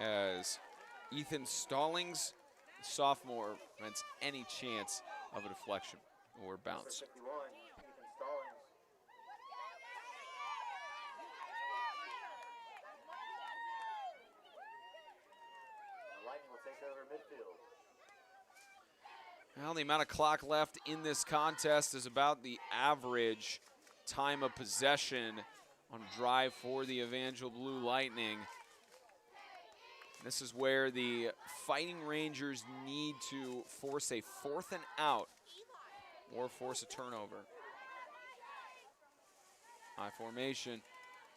Speaker 1: as Ethan Stallings, sophomore, prevents any chance of a deflection or bounce. Well, the amount of clock left in this contest is about the average time of possession on a drive for the Evangel Blue Lightning. This is where the Fighting Rangers need to force a 4th and out or force a turnover. High formation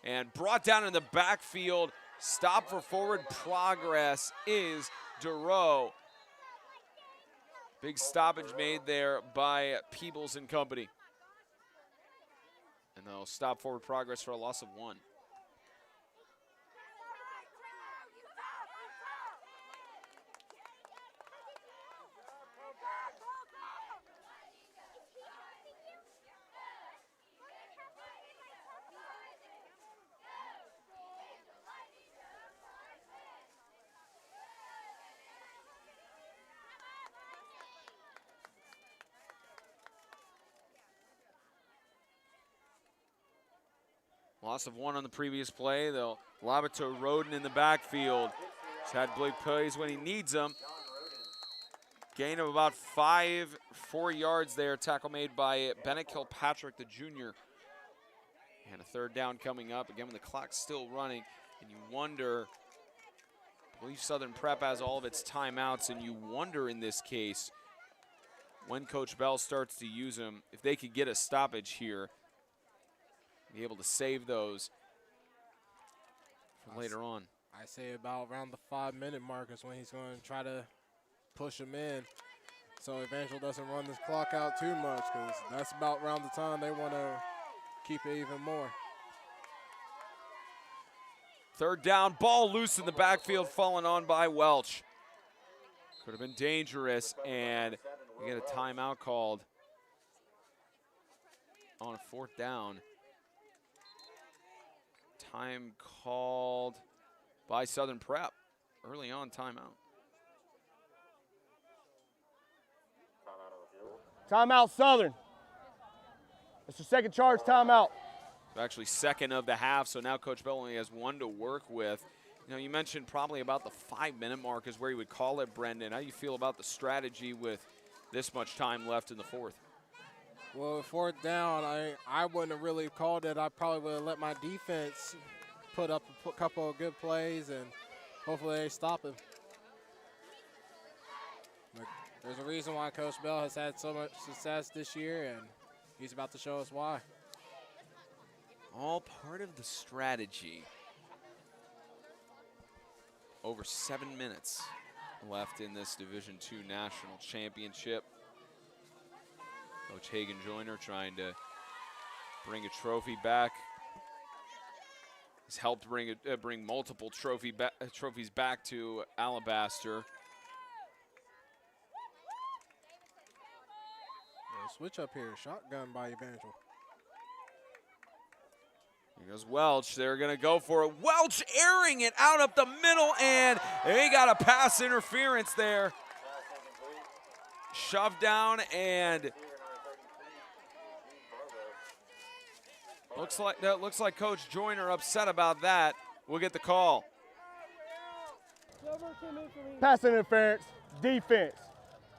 Speaker 1: and brought down in the backfield. Stop for forward progress is Duro. Big stoppage made there by Peebles and company. And they'll stop forward progress for a loss of 1. Loss of 1 on the previous play. They'll lob it to Roden in the backfield. He's had big plays when he needs them. Gain of about 4 yards there. Tackle made by Bennett Kilpatrick, the junior. And a 3rd down coming up. Again, when the clock's still running, and you wonder, I believe Southern Prep has all of its timeouts, and you wonder in this case, when Coach Bell starts to use them, if they could get a stoppage here, be able to save those for later on.
Speaker 2: I say about around the 5-minute mark is when he's going to try to push them in, so Evangel doesn't run this clock out too much, because that's about around the time they want to keep it even more.
Speaker 1: 3rd down, ball loose in the backfield, fallen on by Welch. Could have been dangerous, and we get a timeout called on a 4th down. Time called by Southern Prep. Early on timeout.
Speaker 3: Timeout Southern. It's the 2nd charge timeout.
Speaker 1: Actually 2nd of the half, so now Coach Bell only has 1 to work with. You know, you mentioned probably about the 5-minute mark is where you would call it, Brendan. How do you feel about the strategy with this much time left in the 4th?
Speaker 2: Well, with 4th down, I wouldn't have really called it. I probably would have let my defense put up a couple of good plays, and hopefully they stop him. But there's a reason why Coach Bell has had so much success this year, and he's about to show us why.
Speaker 1: All part of the strategy. Over 7 minutes left in this Division II National Championship. Coach Hagen Joyner trying to bring a trophy back. He's helped bring multiple trophies back to Alabaster.
Speaker 2: Switch up here, shotgun by Evangel.
Speaker 1: Here goes Welch. They're going to go for it. Welch airing it out up the middle, and they got a pass interference there. Shoved down, and looks like Coach Joyner upset about that. We'll get the call.
Speaker 3: Pass interference, defense.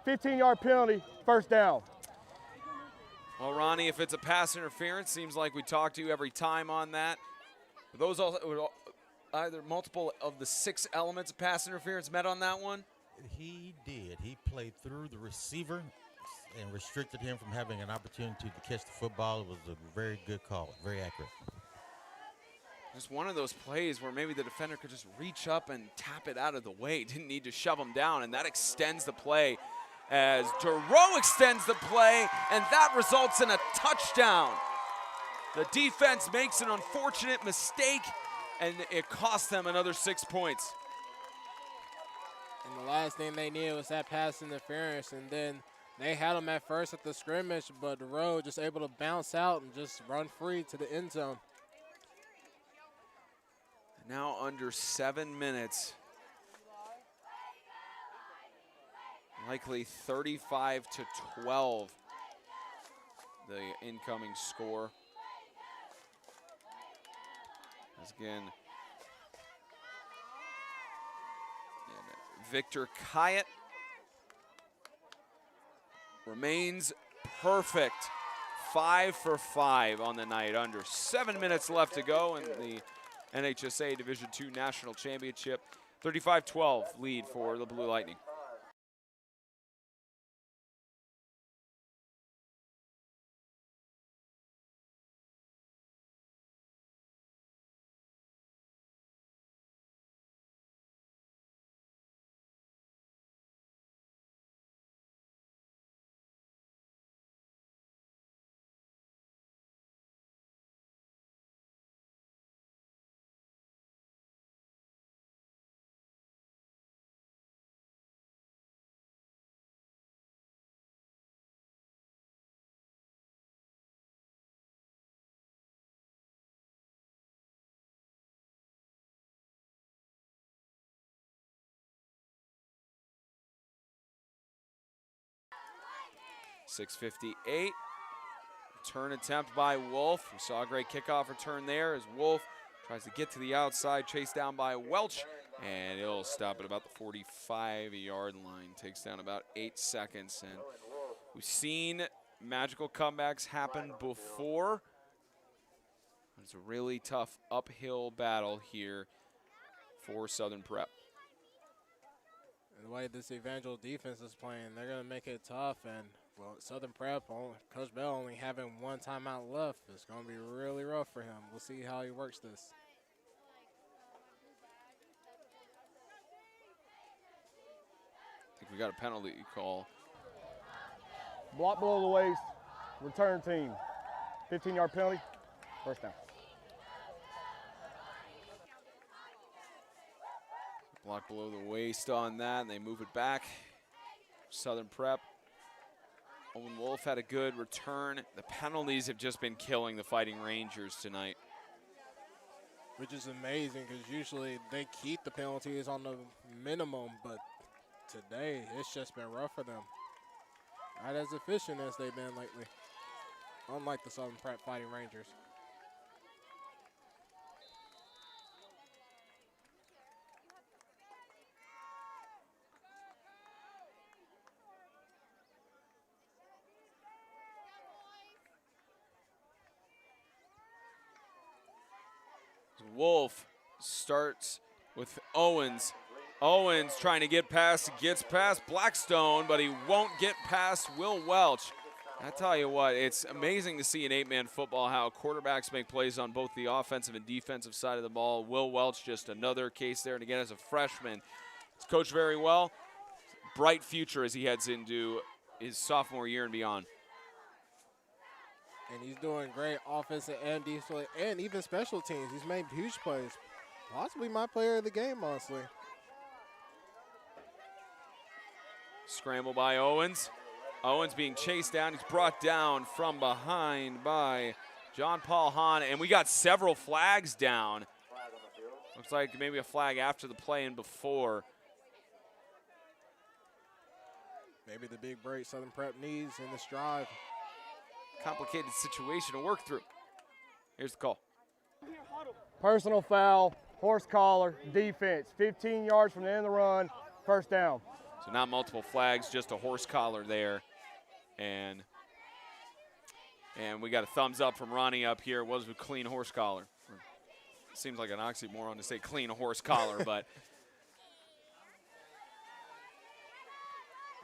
Speaker 3: 15-yard penalty, 1st down.
Speaker 1: Well, Ronnie, if it's a pass interference, seems like we talk to you every time on that. Those either multiple of the 6 elements of pass interference met on that one?
Speaker 5: He did. He played through the receiver and restricted him from having an opportunity to catch the football. It was a very good call, very accurate.
Speaker 1: Just one of those plays where maybe the defender could just reach up and tap it out of the way. Didn't need to shove him down, and that extends the play as Duro extends the play, and that results in a touchdown. The defense makes an unfortunate mistake, and it cost them another 6 points.
Speaker 2: And the last thing they needed was that pass interference, and then they had him at first at the scrimmage, but Duro just able to bounce out and just run free to the end zone.
Speaker 1: Now under 7 minutes. Likely 35-12, the incoming score. As again, Victor Kyatt remains perfect. 5 for 5 on the night. Under 7 minutes left to go in the NHSA Division II National Championship. 35-12 lead for the Blue Lightning. .658. Return attempt by Wolf. We saw a great kickoff return there as Wolf tries to get to the outside, chased down by Welch, and he'll stop at about the 45-yard line. Takes down about 8 seconds. And we've seen magical comebacks happen before. It's a really tough uphill battle here for Southern Prep.
Speaker 2: And the way this Evangel defense is playing, they're going to make it tough. And, well, Southern Prep, Coach Bell only having one timeout left, it's going to be really rough for him. We'll see how he works this.
Speaker 1: I think we got a penalty call.
Speaker 3: Block below the waist, return team. 15-yard penalty, first down.
Speaker 1: Block below the waist on that, and they move it back. Southern Prep. Owen Wolf had a good return. The penalties have just been killing the Fighting Rangers tonight.
Speaker 2: Which is amazing because usually they keep the penalties on the minimum, but today it's just been rough for them. Not as efficient as they've been lately, unlike the Southern Prep Fighting Rangers.
Speaker 1: Wolf starts with Owens. Owens trying to get past, gets past Blackstone, but he won't get past Will Welch. I tell you what, it's amazing to see in 8-man football how quarterbacks make plays on both the offensive and defensive side of the ball. Will Welch, just another case there. And again, as a freshman, he's coached very well. Bright future as he heads into his sophomore year and beyond.
Speaker 2: And he's doing great offensive and defensive and even special teams. He's made huge plays. Possibly my player of the game, honestly.
Speaker 1: Scramble by Owens. Owens being chased down. He's brought down from behind by John Paul Hahn. And we got several flags down. Looks like maybe a flag after the play and before.
Speaker 2: Maybe the big break Southern Prep needs in this drive.
Speaker 1: Complicated situation to work through. Here's the call.
Speaker 3: Personal foul, horse collar, defense. 15 yards from the end of the run, first down.
Speaker 1: So not multiple flags, just a horse collar there. And we got a thumbs up from Ronnie up here. It was a clean horse collar. Seems like an oxymoron to say clean horse collar, but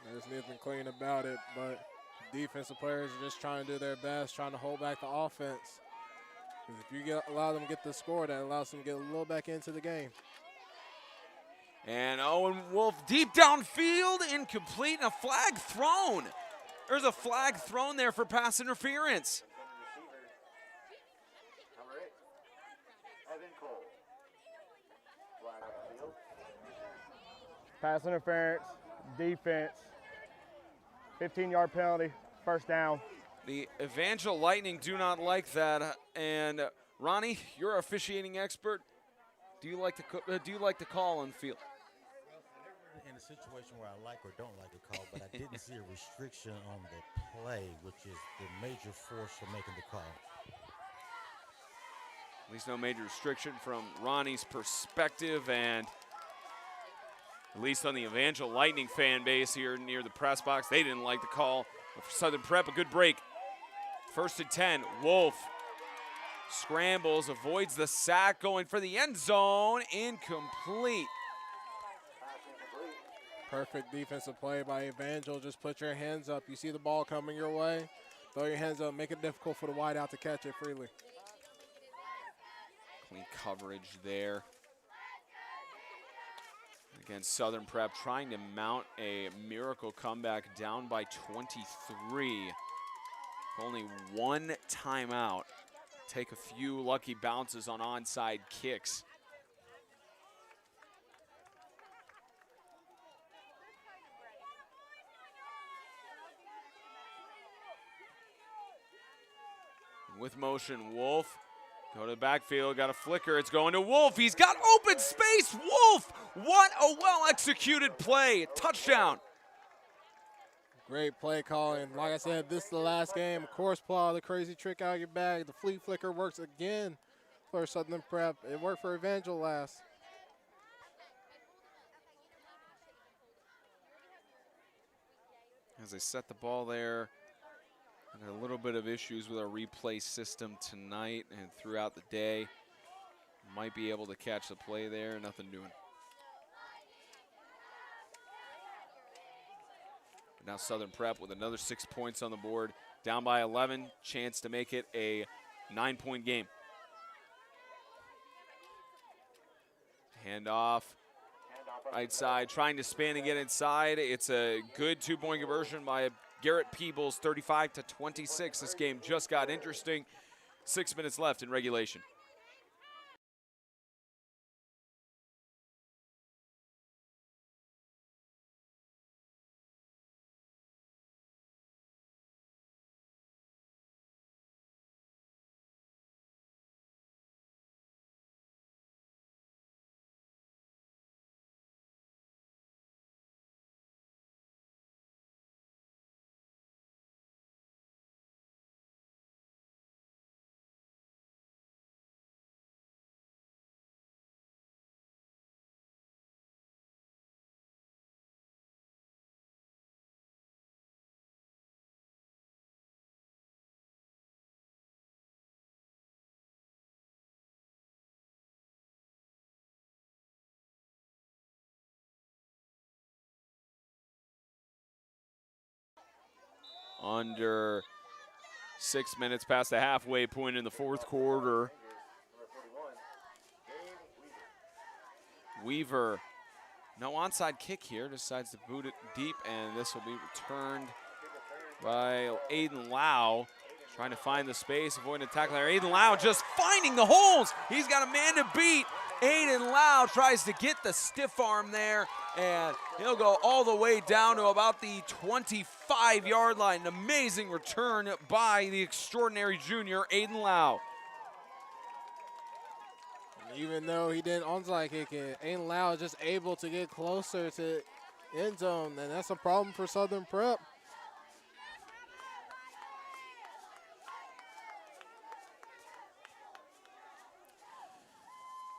Speaker 2: there's nothing clean about it, but defensive players are just trying to do their best, trying to hold back the offense. Because if you allow them to get the score, that allows them to get a little back into the game.
Speaker 1: And Owen Wolf deep downfield, incomplete, and a flag thrown. There's a flag thrown there for pass interference.
Speaker 3: Pass interference, defense, 15-yard penalty, first down.
Speaker 1: The Evangel Lightning do not like that. And Ronnie, you're an officiating expert. Do you like the call on field?
Speaker 5: In a situation where I like or don't like the call, but I didn't see a restriction on the play, which is the major force for making the call. At
Speaker 1: least no major restriction from Ronnie's perspective. And at least on the Evangel Lightning fan base here near the press box. They didn't like the call. But for Southern Prep, a good break. 1st and 10, Wolf scrambles, avoids the sack, going for the end zone, incomplete.
Speaker 2: Perfect defensive play by Evangel. Just put your hands up. You see the ball coming your way, throw your hands up, make it difficult for the wideout to catch it freely.
Speaker 1: Clean coverage there. Again, Southern Prep trying to mount a miracle comeback, down by 23. Only one timeout. Take a few lucky bounces on onside kicks. With motion, Wolf. Go to the backfield, got a flicker, it's going to Wolf. He's got open space, Wolf! What a well-executed play, touchdown.
Speaker 2: Great play calling. Like I said, this is the last game. Of course, pull out the crazy trick out of your bag. The flea flicker works again for Southern Prep. It worked for Evangel last.
Speaker 1: As they set the ball there, and a little bit of issues with our replay system tonight and throughout the day. Might be able to catch the play there, nothing doing. But now Southern Prep with another 6 points on the board, down by 11, chance to make it a 9-point game. Handoff, right side, trying to spin and get inside. It's a good 2-point conversion by Garrett Peebles, 35-26. This game just got interesting. 6 minutes left in regulation. Under 6 minutes past the halfway point in the fourth quarter. Weaver, no onside kick here, decides to boot it deep, and this will be returned by Aiden Lau. Trying to find the space, avoiding the tackle there. Aiden Lau just finding the holes. He's got a man to beat. Aiden Lau tries to get the stiff arm there, and he'll go all the way down to about the 25-yard line. An amazing return by the extraordinary junior, Aiden Lau.
Speaker 2: Even though he didn't onside kick it, Aiden Lau just able to get closer to end zone, and that's a problem for Southern Prep.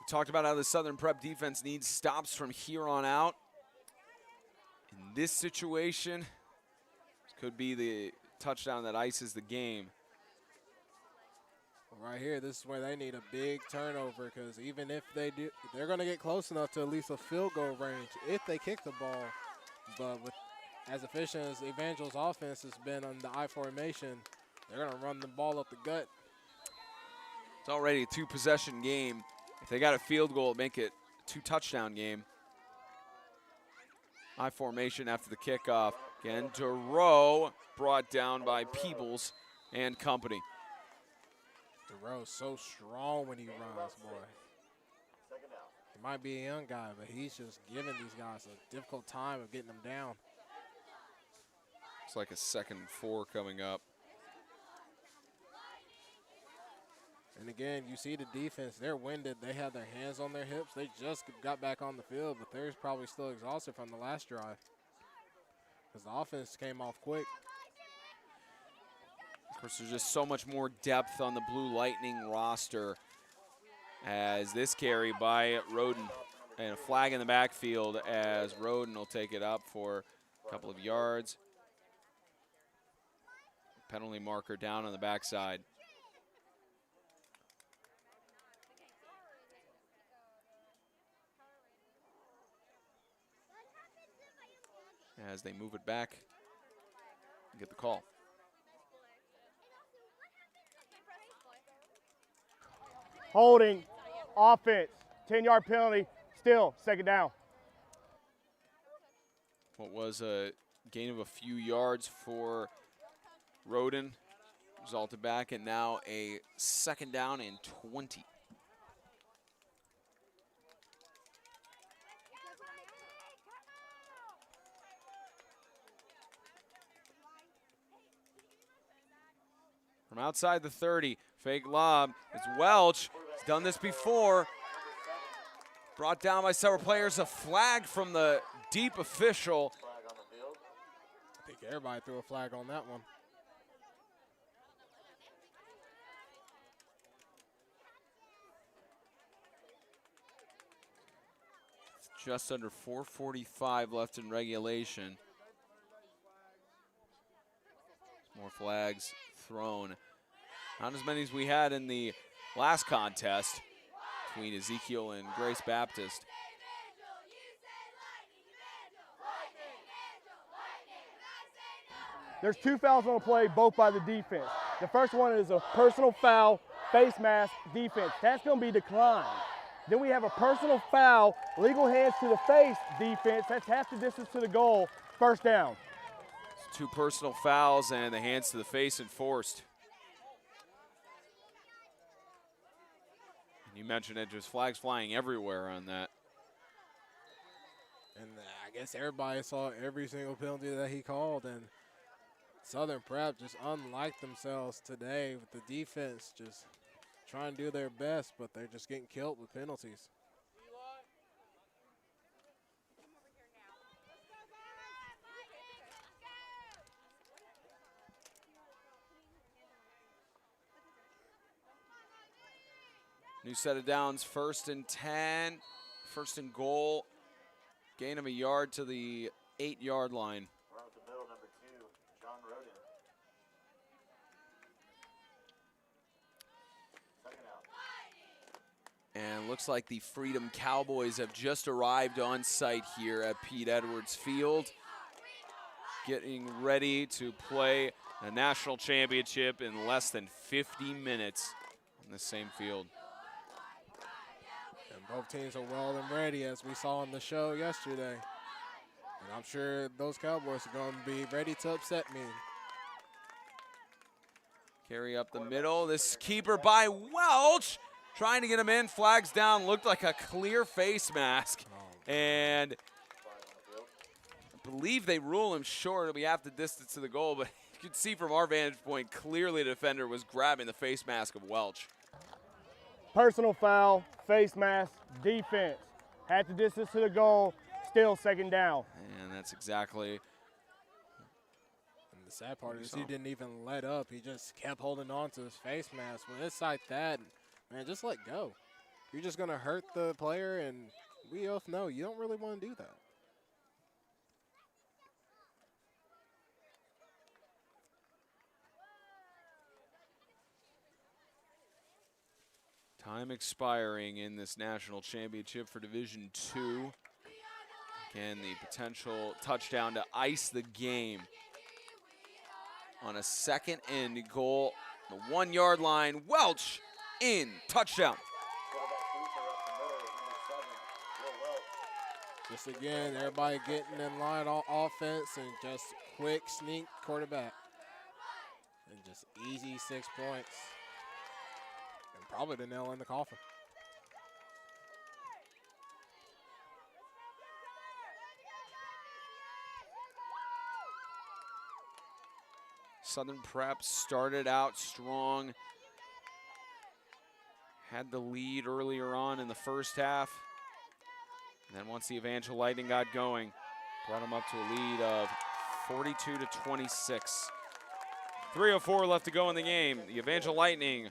Speaker 1: Talked about how the Southern Prep defense needs stops from here on out. In this situation, this could be the touchdown that ices the game.
Speaker 2: Right here, this is where they need a big turnover, because even if they do, they're going to get close enough to at least a field goal range if they kick the ball. But with as efficient as Evangel's offense has been on the I formation, they're going to run the ball up the gut.
Speaker 1: It's already a 2-possession game. If they got a field goal, make it a 2-touchdown game. I formation after the kickoff. Again, DeRoe brought down by Peebles and company.
Speaker 2: DeRoe's so strong when he runs, boy. He might be a young guy, but he's just giving these guys a difficult time of getting them down.
Speaker 1: It's like a 2nd and 4 coming up.
Speaker 2: And again, you see the defense, they're winded. They have their hands on their hips. They just got back on the field, but they're probably still exhausted from the last drive because the offense came off quick.
Speaker 1: Of course, there's just so much more depth on the Blue Lightning roster as this carry by Roden. And a flag in the backfield as Roden will take it up for a couple of yards. Penalty marker down on the backside. As they move it back and get the call.
Speaker 3: Holding, offense, 10-yard penalty, still second down.
Speaker 1: What was a gain of a few yards for Roden resulted back, and now a second down and 20. From outside the 30, fake lob. It's Welch. He's done this before. Brought down by several players. A flag from the deep official.
Speaker 2: I think everybody threw a flag on that one.
Speaker 1: It's just under 4:45 left in regulation. More flags thrown. Not as many as we had in the last contest between Ezekiel and Grace Baptist.
Speaker 3: There's 2 fouls on the play, both by the defense. The first one is a personal foul, face mask, defense. That's going to be declined. Then we have a personal foul, legal hands to the face, defense. That's half the distance to the goal, first down.
Speaker 1: It's 2 personal fouls and the hands to the face enforced. And you mentioned it, just flags flying everywhere on that.
Speaker 2: And I guess everybody saw every single penalty that he called, and Southern Prep just unlike themselves today with the defense just trying to do their best, but they're just getting killed with penalties.
Speaker 1: New set of downs, 1st and 10, 1st and goal. Gain of a yard to the 8-yard line.
Speaker 4: Run with the middle, number 2, John Roden. Second out.
Speaker 1: And looks like the Freedom Cowboys have just arrived on site here at Pete Edwards Field, getting ready to play a national championship in less than 50 minutes on the same field.
Speaker 2: And both teams are well and ready, as we saw on the show yesterday. And I'm sure those Cowboys are going to be ready to upset me.
Speaker 1: Carry up the middle. This keeper by Welch, trying to get him in. Flags down. Looked like a clear face mask. And I believe they rule him short. It'll be half the distance to the goal. But you can see from our vantage point, clearly the defender was grabbing the face mask of Welch.
Speaker 3: Personal foul, face mask, defense. Half the distance to the goal, still second down.
Speaker 1: And that's exactly.
Speaker 2: And the sad part is he didn't even let up. He just kept holding on to his face mask. When it's like that, man, just let go. You're just going to hurt the player, and we both know you don't really want to do that.
Speaker 1: Time expiring in this national championship for Division II. Again, the potential touchdown to ice the game on a 2nd and goal. The 1-yard line. Welch in. Touchdown.
Speaker 2: Just again, everybody getting in line on offense and just quick sneak quarterback. And just easy 6 points. And probably the nail in the coffin.
Speaker 1: Southern Prep started out strong. Had the lead earlier on in the first half. And then once the Evangel Lightning got going, brought them up to a lead of 42-26. 3:04 left to go in the game. The Evangel Lightning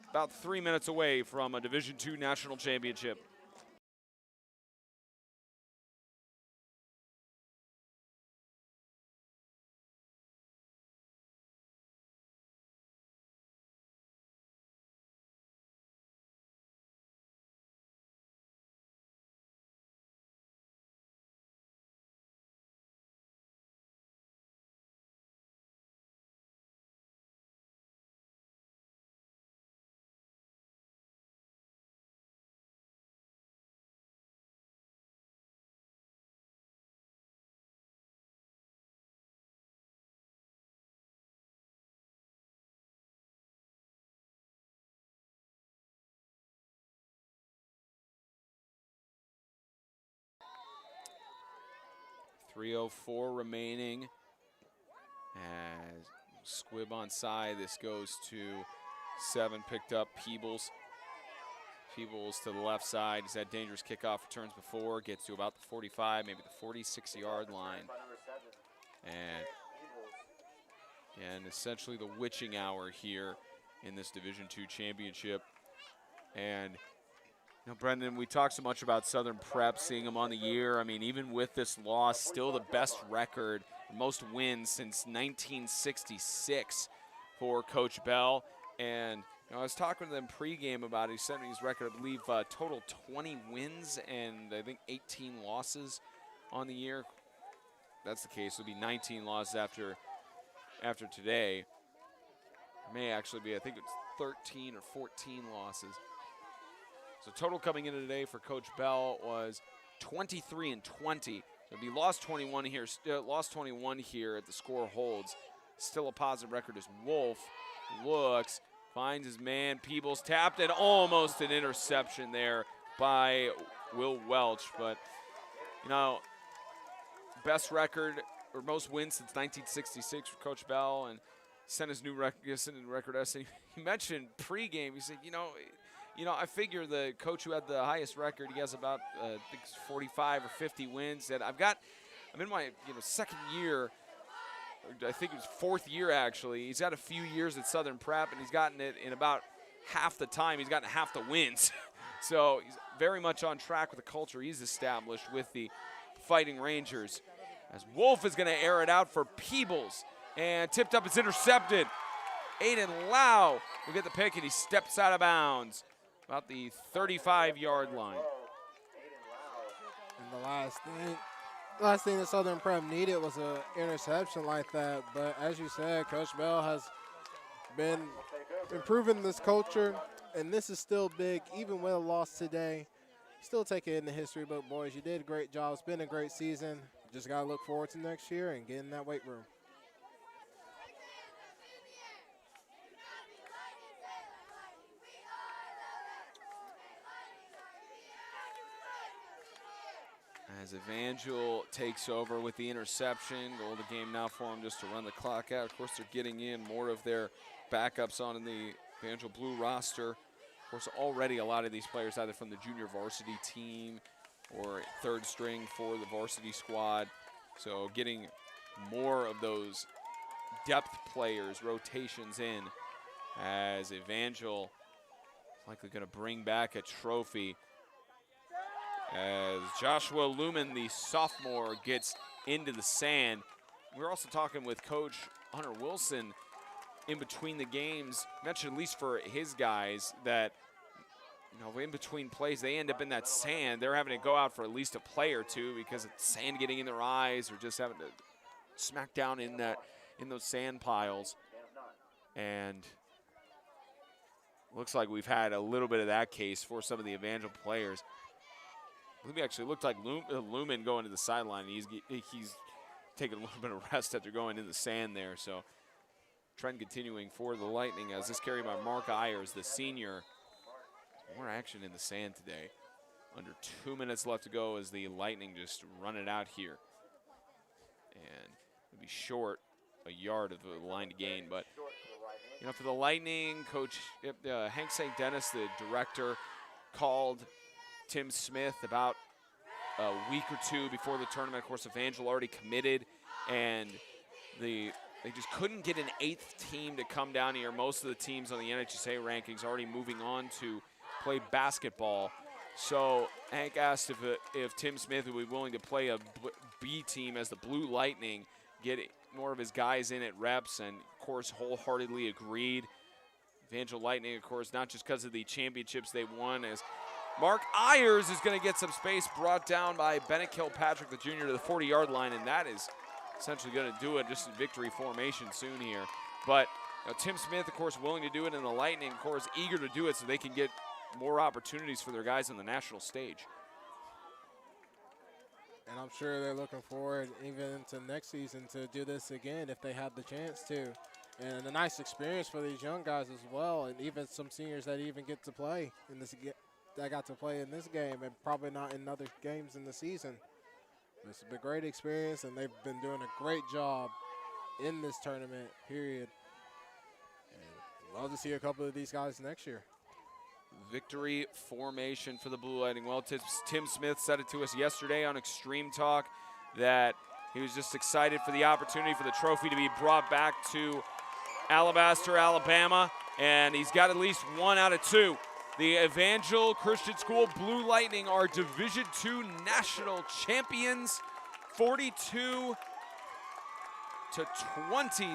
Speaker 1: about 3 minutes away from a Division II national championship. 3:04 remaining. As squib on side, this goes to 7, picked up Peebles. Peebles to the left side. He's had dangerous kickoff returns before. Gets to about the 45, maybe the 46-yard line. And essentially the witching hour here in this Division II championship. And you know, Brendan, we talk so much about Southern Prep, seeing them on the year. I mean, even with this loss, still the best record, most wins since 1966 for Coach Bell. And you know, I was talking to them pregame about it. He sent me his record, I believe, total 20 wins and I think 18 losses on the year. If that's the case. It'll be 19 losses after today. It may actually be, I think it's 13 or 14 losses. So total coming into today for Coach Bell was 23-20. So it'd be lost 21 here, lost 21 here if the score holds. Still a positive record as Wolf looks, finds his man, Peebles tapped, and almost an interception there by Will Welch. But, you know, best record or most wins since 1966 for Coach Bell, and sent his new record essay. He mentioned pregame, he said, you know, I figure the coach who had the highest record, he has about I think 45 or 50 wins. And I'm in my second year, I think it was fourth year actually. He's had a few years at Southern Prep, and he's gotten it in about half the time. He's gotten half the wins. So he's very much on track with the culture he's established with the Fighting Rangers. As Wolf is going to air it out for Peebles, and tipped up, it's intercepted. Aiden Lau will get the pick, and he steps out of bounds about the 35-yard line.
Speaker 2: And the last thing that Southern Prep needed was an interception like that. But as you said, Coach Bell has been improving this culture, and this is still big, even with a loss today. Still take it in the history book, boys. You did a great job. It's been a great season. Just got to look forward to next year and get in that weight room.
Speaker 1: As Evangel takes over with the interception, goal of the game now for him just to run the clock out. Of course, they're getting in more of their backups on in the Evangel Blue roster. Of course, already a lot of these players either from the junior varsity team or third string for the varsity squad. So getting more of those depth players, rotations in, as Evangel is likely going to bring back a trophy. As Joshua Lumen, the sophomore, gets into the sand. We're also talking with Coach Hunter Wilson in between the games. Mentioned, at least for his guys, that in between plays they end up in that sand. They're having to go out for at least a play or two because it's sand getting in their eyes, or just having to smack down in those sand piles. And looks like we've had a little bit of that case for some of the Evangel players. It actually looked like Lumen going to the sideline. He's taking a little bit of rest after going in the sand there. So trend continuing for the Lightning as this carry by Mark Ayers, the senior. More action in the sand today. Under 2 minutes left to go as the Lightning just run it out here. And it'll be short a yard of the line to gain. But, for the Lightning, Coach Hank St. Dennis, the director, called Tim Smith about a week or two before the tournament. Of course, Evangel already committed, and they just couldn't get an 8th team to come down here. Most of the teams on the NHSA rankings already moving on to play basketball. So Hank asked if Tim Smith would be willing to play a B team as the Blue Lightning, get more of his guys in at reps, and of course wholeheartedly agreed. Evangel Lightning, of course, not just because of the championships they won, as Mark Ayers is going to get some space brought down by Bennett Kilpatrick, the junior, to the 40-yard line, and that is essentially going to do it just in victory formation soon here. But Tim Smith, of course, willing to do it, and the Lightning, of course, eager to do it so they can get more opportunities for their guys on the national stage.
Speaker 2: And I'm sure they're looking forward even to next season to do this again if they have the chance to. And a nice experience for these young guys as well, and even some seniors that even get to play in this that got to play in this game and probably not in other games in the season. It's been a great experience, and they've been doing a great job in this tournament, period. And love to see a couple of these guys next year.
Speaker 1: Victory formation for the Blue Lightning. Well, Tim Smith said it to us yesterday on Extreme Talk that he was just excited for the opportunity for the trophy to be brought back to Alabaster, Alabama, and he's got at least 1 out of 2. The Evangel Christian School Blue Lightning are Division II national champions, 42-20,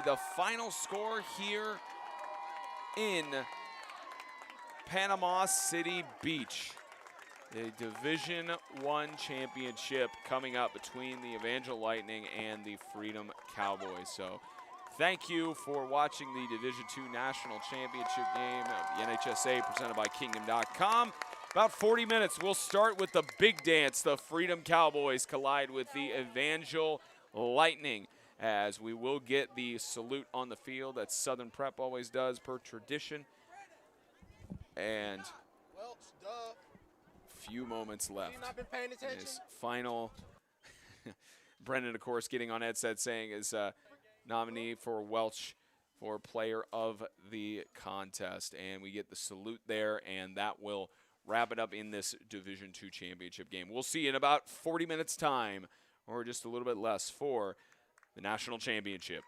Speaker 1: the final score here in Panama City Beach. The Division I championship coming up between the Evangel Lightning and the Freedom Cowboys. So thank you for watching the Division II National Championship game of the NHSA presented by Kingdom.com. About 40 minutes, we'll start with the big dance. The Freedom Cowboys collide with the Evangel Lightning, as we will get the salute on the field that Southern Prep always does per tradition. And few moments left.
Speaker 2: Have you not been paying attention?
Speaker 1: His final, Brendan, of course, getting on headset saying is nominee for Welch for player of the contest. And we get the salute there, and that will wrap it up in this Division II championship game. We'll see in about 40 minutes time, or just a little bit less, for the national championship.